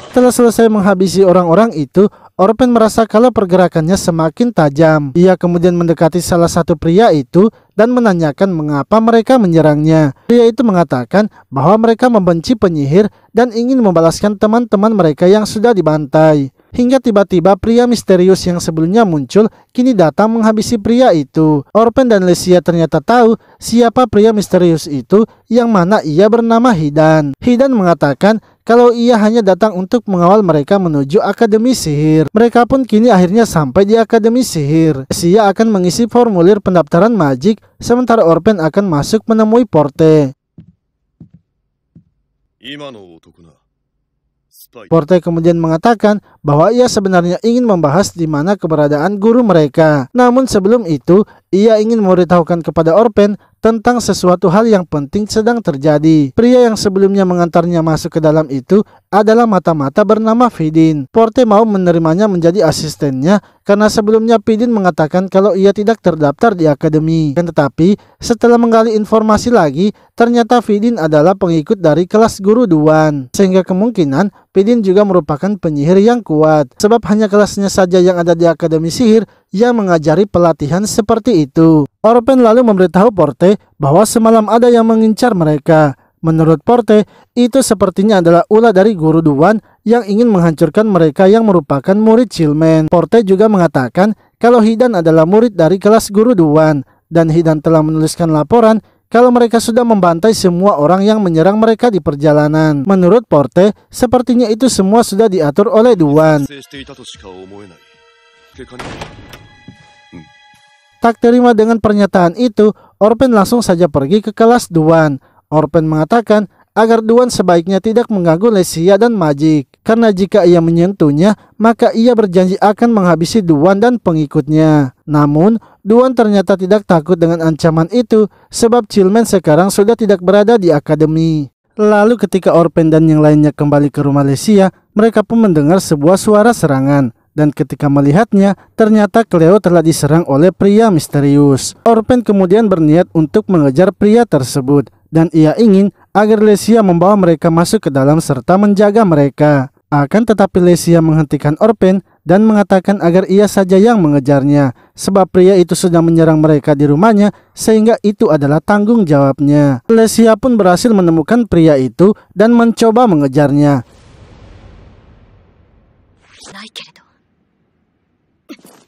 Setelah selesai menghabisi orang-orang itu, Orpen merasa kalau pergerakannya semakin tajam. Ia kemudian mendekati salah satu pria itu dan menanyakan mengapa mereka menyerangnya. Pria itu mengatakan bahwa mereka membenci penyihir dan ingin membalaskan teman-teman mereka yang sudah dibantai. Hingga tiba-tiba pria misterius yang sebelumnya muncul kini datang menghabisi pria itu. Orpen dan Lesia ternyata tahu siapa pria misterius itu, yang mana ia bernama Hidan. Hidan mengatakan kalau ia hanya datang untuk mengawal mereka menuju Akademi Sihir. Mereka pun kini akhirnya sampai di Akademi Sihir. Lesia akan mengisi formulir pendaftaran Magic, sementara Orpen akan masuk menemui Porte. Porte kemudian mengatakan bahwa ia sebenarnya ingin membahas di mana keberadaan guru mereka. Namun sebelum itu, ia ingin memberitahukan kepada Orpen tentang sesuatu hal yang penting sedang terjadi. Pria yang sebelumnya mengantarnya masuk ke dalam itu adalah mata-mata bernama Vidin. Porte mau menerimanya menjadi asistennya karena sebelumnya Vidin mengatakan kalau ia tidak terdaftar di akademi. Tetapi setelah menggali informasi lagi, ternyata Vidin adalah pengikut dari kelas guru Duan. Sehingga kemungkinan Vidin juga merupakan penyihir yang kuat, sebab hanya kelasnya saja yang ada di Akademi Sihir yang mengajari pelatihan seperti itu. Orpen lalu memberitahu Porte bahwa semalam ada yang mengincar mereka. Menurut Porte, itu sepertinya adalah ulah dari guru Duan yang ingin menghancurkan mereka yang merupakan murid Chillman. Porte juga mengatakan kalau Hidan adalah murid dari kelas guru Duan, dan Hidan telah menuliskan laporan kalau mereka sudah membantai semua orang yang menyerang mereka di perjalanan. Menurut Porte, sepertinya itu semua sudah diatur oleh Duan. Tak terima dengan pernyataan itu, Orpen langsung saja pergi ke kelas Duan. Orpen mengatakan agar Duan sebaiknya tidak mengganggu Lesia dan Magic, karena jika ia menyentuhnya, maka ia berjanji akan menghabisi Duan dan pengikutnya. Namun, Duan ternyata tidak takut dengan ancaman itu, sebab Chillman sekarang sudah tidak berada di akademi. Lalu ketika Orpen dan yang lainnya kembali ke rumah Lesia, mereka pun mendengar sebuah suara serangan. Dan ketika melihatnya, ternyata Cleo telah diserang oleh pria misterius. Orpen kemudian berniat untuk mengejar pria tersebut, dan ia ingin agar Lesia membawa mereka masuk ke dalam serta menjaga mereka. Akan tetapi Lesia menghentikan Orpen dan mengatakan agar ia saja yang mengejarnya, sebab pria itu sudah menyerang mereka di rumahnya, sehingga itu adalah tanggung jawabnya. Lesia pun berhasil menemukan pria itu dan mencoba mengejarnya.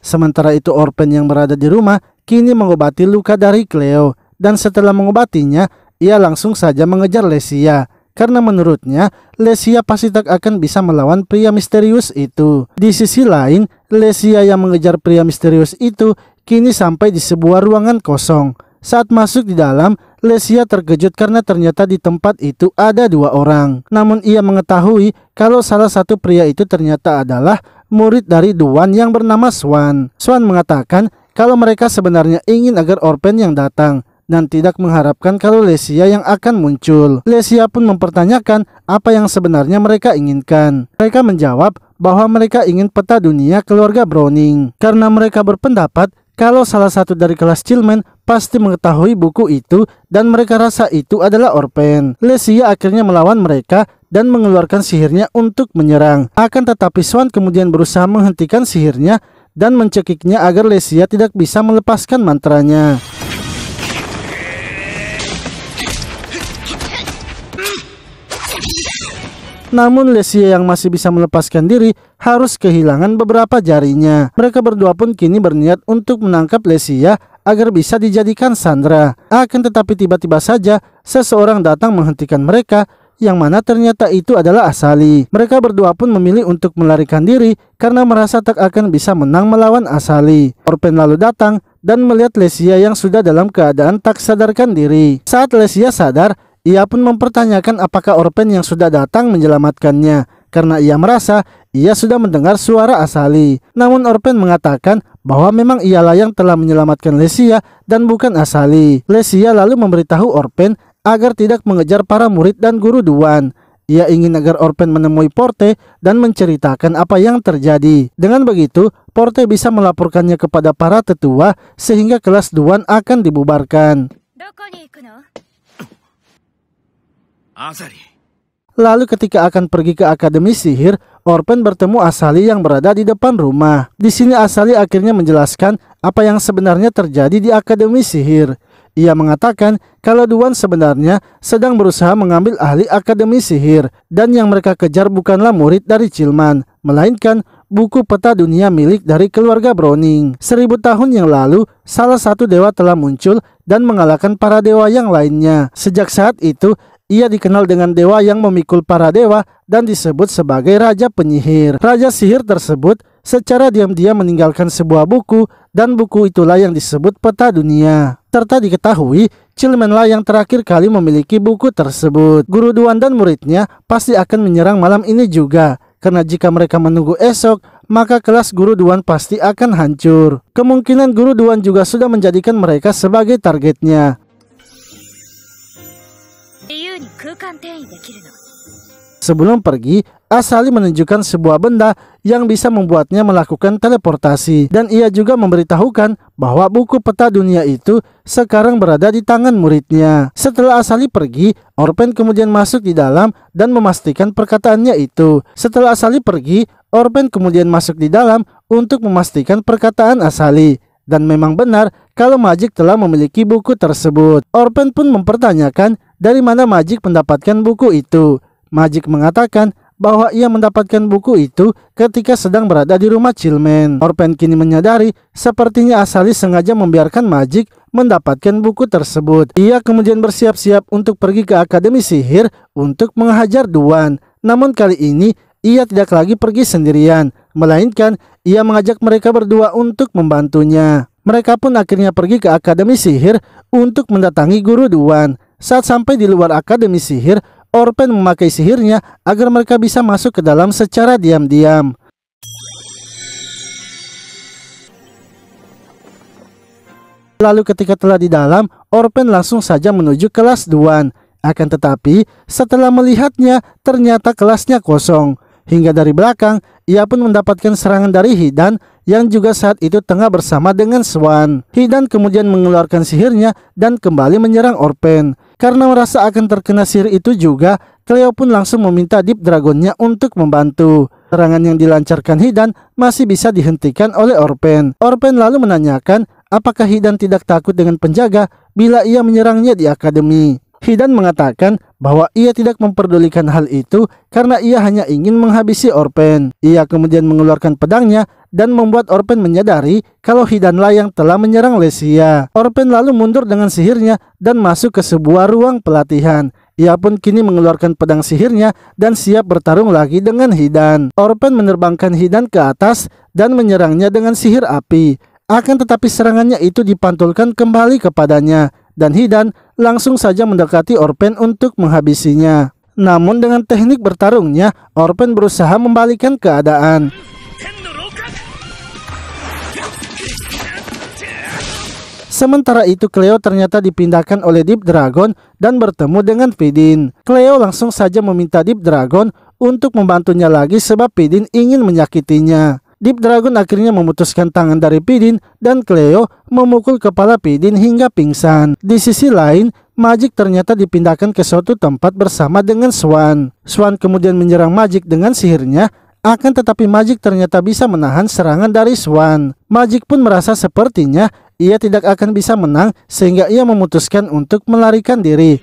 Sementara itu Orpen yang berada di rumah kini mengobati luka dari Cleo, dan setelah mengobatinya, ia langsung saja mengejar Lesia. Karena menurutnya, Lesia pasti tak akan bisa melawan pria misterius itu. Di sisi lain, Lesia yang mengejar pria misterius itu kini sampai di sebuah ruangan kosong. Saat masuk di dalam, Lesia terkejut karena ternyata di tempat itu ada 2 orang. Namun ia mengetahui kalau salah satu pria itu ternyata adalah murid dari Duan yang bernama Swan. Swan mengatakan kalau mereka sebenarnya ingin agar Orpen yang datang, dan tidak mengharapkan kalau Lesia yang akan muncul. Lesia pun mempertanyakan apa yang sebenarnya mereka inginkan. Mereka menjawab bahwa mereka ingin peta dunia keluarga Browning karena mereka berpendapat kalau salah satu dari kelas Chillman pasti mengetahui buku itu dan mereka rasa itu adalah Orpen. Lesia akhirnya melawan mereka dan mengeluarkan sihirnya untuk menyerang. Akan tetapi Swan kemudian berusaha menghentikan sihirnya dan mencekiknya agar Lesia tidak bisa melepaskan mantranya. Namun Lesia yang masih bisa melepaskan diri harus kehilangan beberapa jarinya. Mereka berdua pun kini berniat untuk menangkap Lesia agar bisa dijadikan sandera. Akan tetapi tiba-tiba saja seseorang datang menghentikan mereka, yang mana ternyata itu adalah Asali. Mereka berdua pun memilih untuk melarikan diri karena merasa tak akan bisa menang melawan Asali. Orpen lalu datang dan melihat Lesia yang sudah dalam keadaan tak sadarkan diri. Saat Lesia sadar, ia pun mempertanyakan apakah Orpen yang sudah datang menyelamatkannya karena ia merasa ia sudah mendengar suara Asali. Namun Orpen mengatakan bahwa memang ialah yang telah menyelamatkan Lesia dan bukan Asali. Lesia lalu memberitahu Orpen agar tidak mengejar para murid dan guru Duan. Ia ingin agar Orpen menemui Porte dan menceritakan apa yang terjadi. Dengan begitu, Porte bisa melaporkannya kepada para tetua sehingga kelas Duan akan dibubarkan. Lalu ketika akan pergi ke Akademi Sihir, Orpen bertemu Asali yang berada di depan rumah. Di sini Asali akhirnya menjelaskan apa yang sebenarnya terjadi di Akademi Sihir. Ia mengatakan kalau Duan sebenarnya sedang berusaha mengambil ahli Akademi Sihir dan yang mereka kejar bukanlah murid dari Chillman, melainkan buku peta dunia milik dari keluarga Browning. 1000 tahun yang lalu, salah satu dewa telah muncul dan mengalahkan para dewa yang lainnya. Sejak saat itu, ia dikenal dengan dewa yang memikul para dewa dan disebut sebagai Raja Penyihir. Raja Sihir tersebut secara diam-diam meninggalkan sebuah buku dan buku itulah yang disebut peta dunia. Serta diketahui Chillman lah yang terakhir kali memiliki buku tersebut. Guru Duan dan muridnya pasti akan menyerang malam ini juga, karena jika mereka menunggu esok, maka kelas Guru Duan pasti akan hancur. Kemungkinan Guru Duan juga sudah menjadikan mereka sebagai targetnya. Sebelum pergi, Asali menunjukkan sebuah benda yang bisa membuatnya melakukan teleportasi, dan ia juga memberitahukan bahwa buku peta dunia itu sekarang berada di tangan muridnya. Setelah Asali pergi, Orpen kemudian masuk di dalam dan memastikan perkataannya itu. Setelah Asali pergi, Orpen kemudian masuk di dalam untuk memastikan perkataan Asali. Dan memang benar kalau Magik telah memiliki buku tersebut. Orpen pun mempertanyakan dari mana Magik mendapatkan buku itu. Magik mengatakan bahwa ia mendapatkan buku itu ketika sedang berada di rumah Chillman. Orpen kini menyadari sepertinya Asali sengaja membiarkan Magik mendapatkan buku tersebut. Ia kemudian bersiap-siap untuk pergi ke Akademi Sihir untuk menghajar Duan. Namun kali ini ia tidak lagi pergi sendirian, melainkan ia mengajak mereka berdua untuk membantunya. Mereka pun akhirnya pergi ke Akademi Sihir untuk mendatangi Guru Duan. Saat sampai di luar Akademi Sihir, Orpen memakai sihirnya agar mereka bisa masuk ke dalam secara diam-diam. Lalu ketika telah di dalam, Orpen langsung saja menuju kelas Duan. Akan tetapi setelah melihatnya, ternyata kelasnya kosong. Hingga dari belakang, ia pun mendapatkan serangan dari Hidan yang juga saat itu tengah bersama dengan Swan. Hidan kemudian mengeluarkan sihirnya dan kembali menyerang Orpen. Karena merasa akan terkena sihir itu juga, Cleo pun langsung meminta Deep Dragonnya untuk membantu. Serangan yang dilancarkan Hidan masih bisa dihentikan oleh Orpen. Orpen lalu menanyakan apakah Hidan tidak takut dengan penjaga bila ia menyerangnya di akademi. Hidan mengatakan bahwa ia tidak memperdulikan hal itu karena ia hanya ingin menghabisi Orpen. Ia kemudian mengeluarkan pedangnya dan membuat Orpen menyadari kalau Hidanlah yang telah menyerang Lesia. Orpen lalu mundur dengan sihirnya dan masuk ke sebuah ruang pelatihan. Ia pun kini mengeluarkan pedang sihirnya dan siap bertarung lagi dengan Hidan. Orpen menerbangkan Hidan ke atas dan menyerangnya dengan sihir api. Akan tetapi serangannya itu dipantulkan kembali kepadanya. Dan Hidan langsung saja mendekati Orpen untuk menghabisinya. Namun dengan teknik bertarungnya, Orpen berusaha membalikkan keadaan. Sementara itu Cleo ternyata dipindahkan oleh Deep Dragon dan bertemu dengan Vidin. Cleo langsung saja meminta Deep Dragon untuk membantunya lagi sebab Vidin ingin menyakitinya. Deep Dragon akhirnya memutuskan tangan dari Vidin dan Cleo memukul kepala Vidin hingga pingsan. Di sisi lain, Magik ternyata dipindahkan ke suatu tempat bersama dengan Swan. Swan kemudian menyerang Magik dengan sihirnya, akan tetapi Magik ternyata bisa menahan serangan dari Swan. Magik pun merasa sepertinya ia tidak akan bisa menang sehingga ia memutuskan untuk melarikan diri.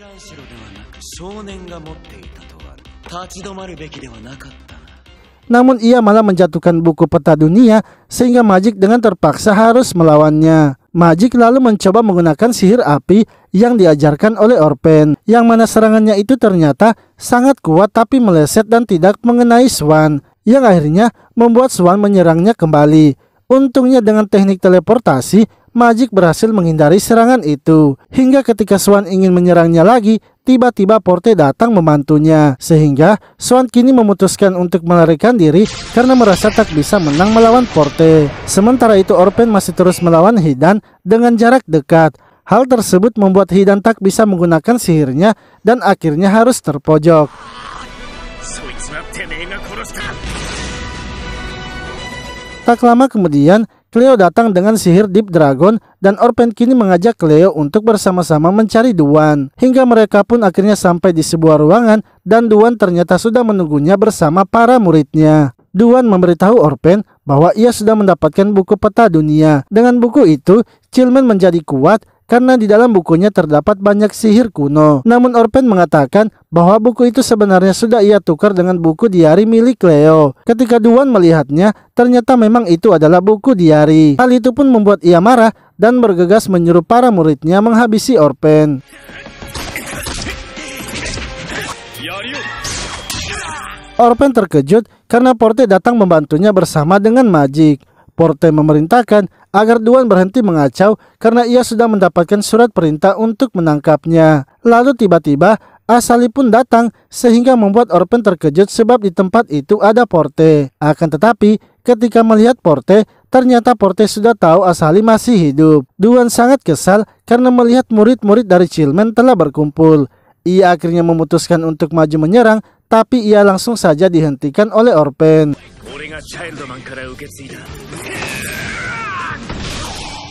Namun ia malah menjatuhkan buku peta dunia sehingga Magik dengan terpaksa harus melawannya. Magik lalu mencoba menggunakan sihir api yang diajarkan oleh Orpen, yang mana serangannya itu ternyata sangat kuat tapi meleset dan tidak mengenai Swan, yang akhirnya membuat Swan menyerangnya kembali. Untungnya dengan teknik teleportasi, Magik berhasil menghindari serangan itu. Hingga ketika Swan ingin menyerangnya lagi, tiba-tiba Porte datang membantunya. Sehingga Swan kini memutuskan untuk melarikan diri karena merasa tak bisa menang melawan Porte. Sementara itu Orpen masih terus melawan Hidan dengan jarak dekat. Hal tersebut membuat Hidan tak bisa menggunakan sihirnya dan akhirnya harus terpojok. Tak lama kemudian, Cleo datang dengan sihir Deep Dragon dan Orpen kini mengajak Cleo untuk bersama-sama mencari Duan. Hingga mereka pun akhirnya sampai di sebuah ruangan dan Duan ternyata sudah menunggunya bersama para muridnya. Duan memberitahu Orpen bahwa ia sudah mendapatkan buku peta dunia. Dengan buku itu, Chillman menjadi kuat karena di dalam bukunya terdapat banyak sihir kuno. Namun Orpen mengatakan bahwa buku itu sebenarnya sudah ia tukar dengan buku diari milik Cleo. Ketika Duan melihatnya, ternyata memang itu adalah buku diari. Hal itu pun membuat ia marah dan bergegas menyuruh para muridnya menghabisi Orpen. Orpen terkejut karena Porte datang membantunya bersama dengan Magik. Porte memerintahkan agar Duan berhenti mengacau karena ia sudah mendapatkan surat perintah untuk menangkapnya. Lalu tiba-tiba Asali pun datang sehingga membuat Orpen terkejut sebab di tempat itu ada Porte. Akan tetapi ketika melihat Porte, ternyata Porte sudah tahu Asali masih hidup. Duan sangat kesal karena melihat murid-murid dari Chillman telah berkumpul. Ia akhirnya memutuskan untuk maju menyerang, tapi ia langsung saja dihentikan oleh Orpen.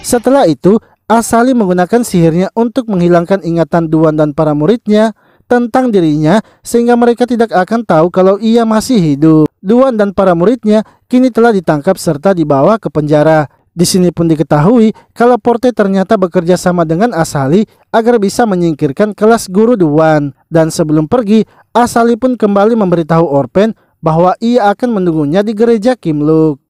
Setelah itu, Asali menggunakan sihirnya untuk menghilangkan ingatan Duan dan para muridnya tentang dirinya sehingga mereka tidak akan tahu kalau ia masih hidup. Duan dan para muridnya kini telah ditangkap serta dibawa ke penjara. Di sini pun diketahui kalau Porte ternyata bekerja sama dengan Asali agar bisa menyingkirkan kelas guru Duan. Dan sebelum pergi, Asali pun kembali memberitahu Orpen bahwa ia akan menunggunya di gereja Kimluk.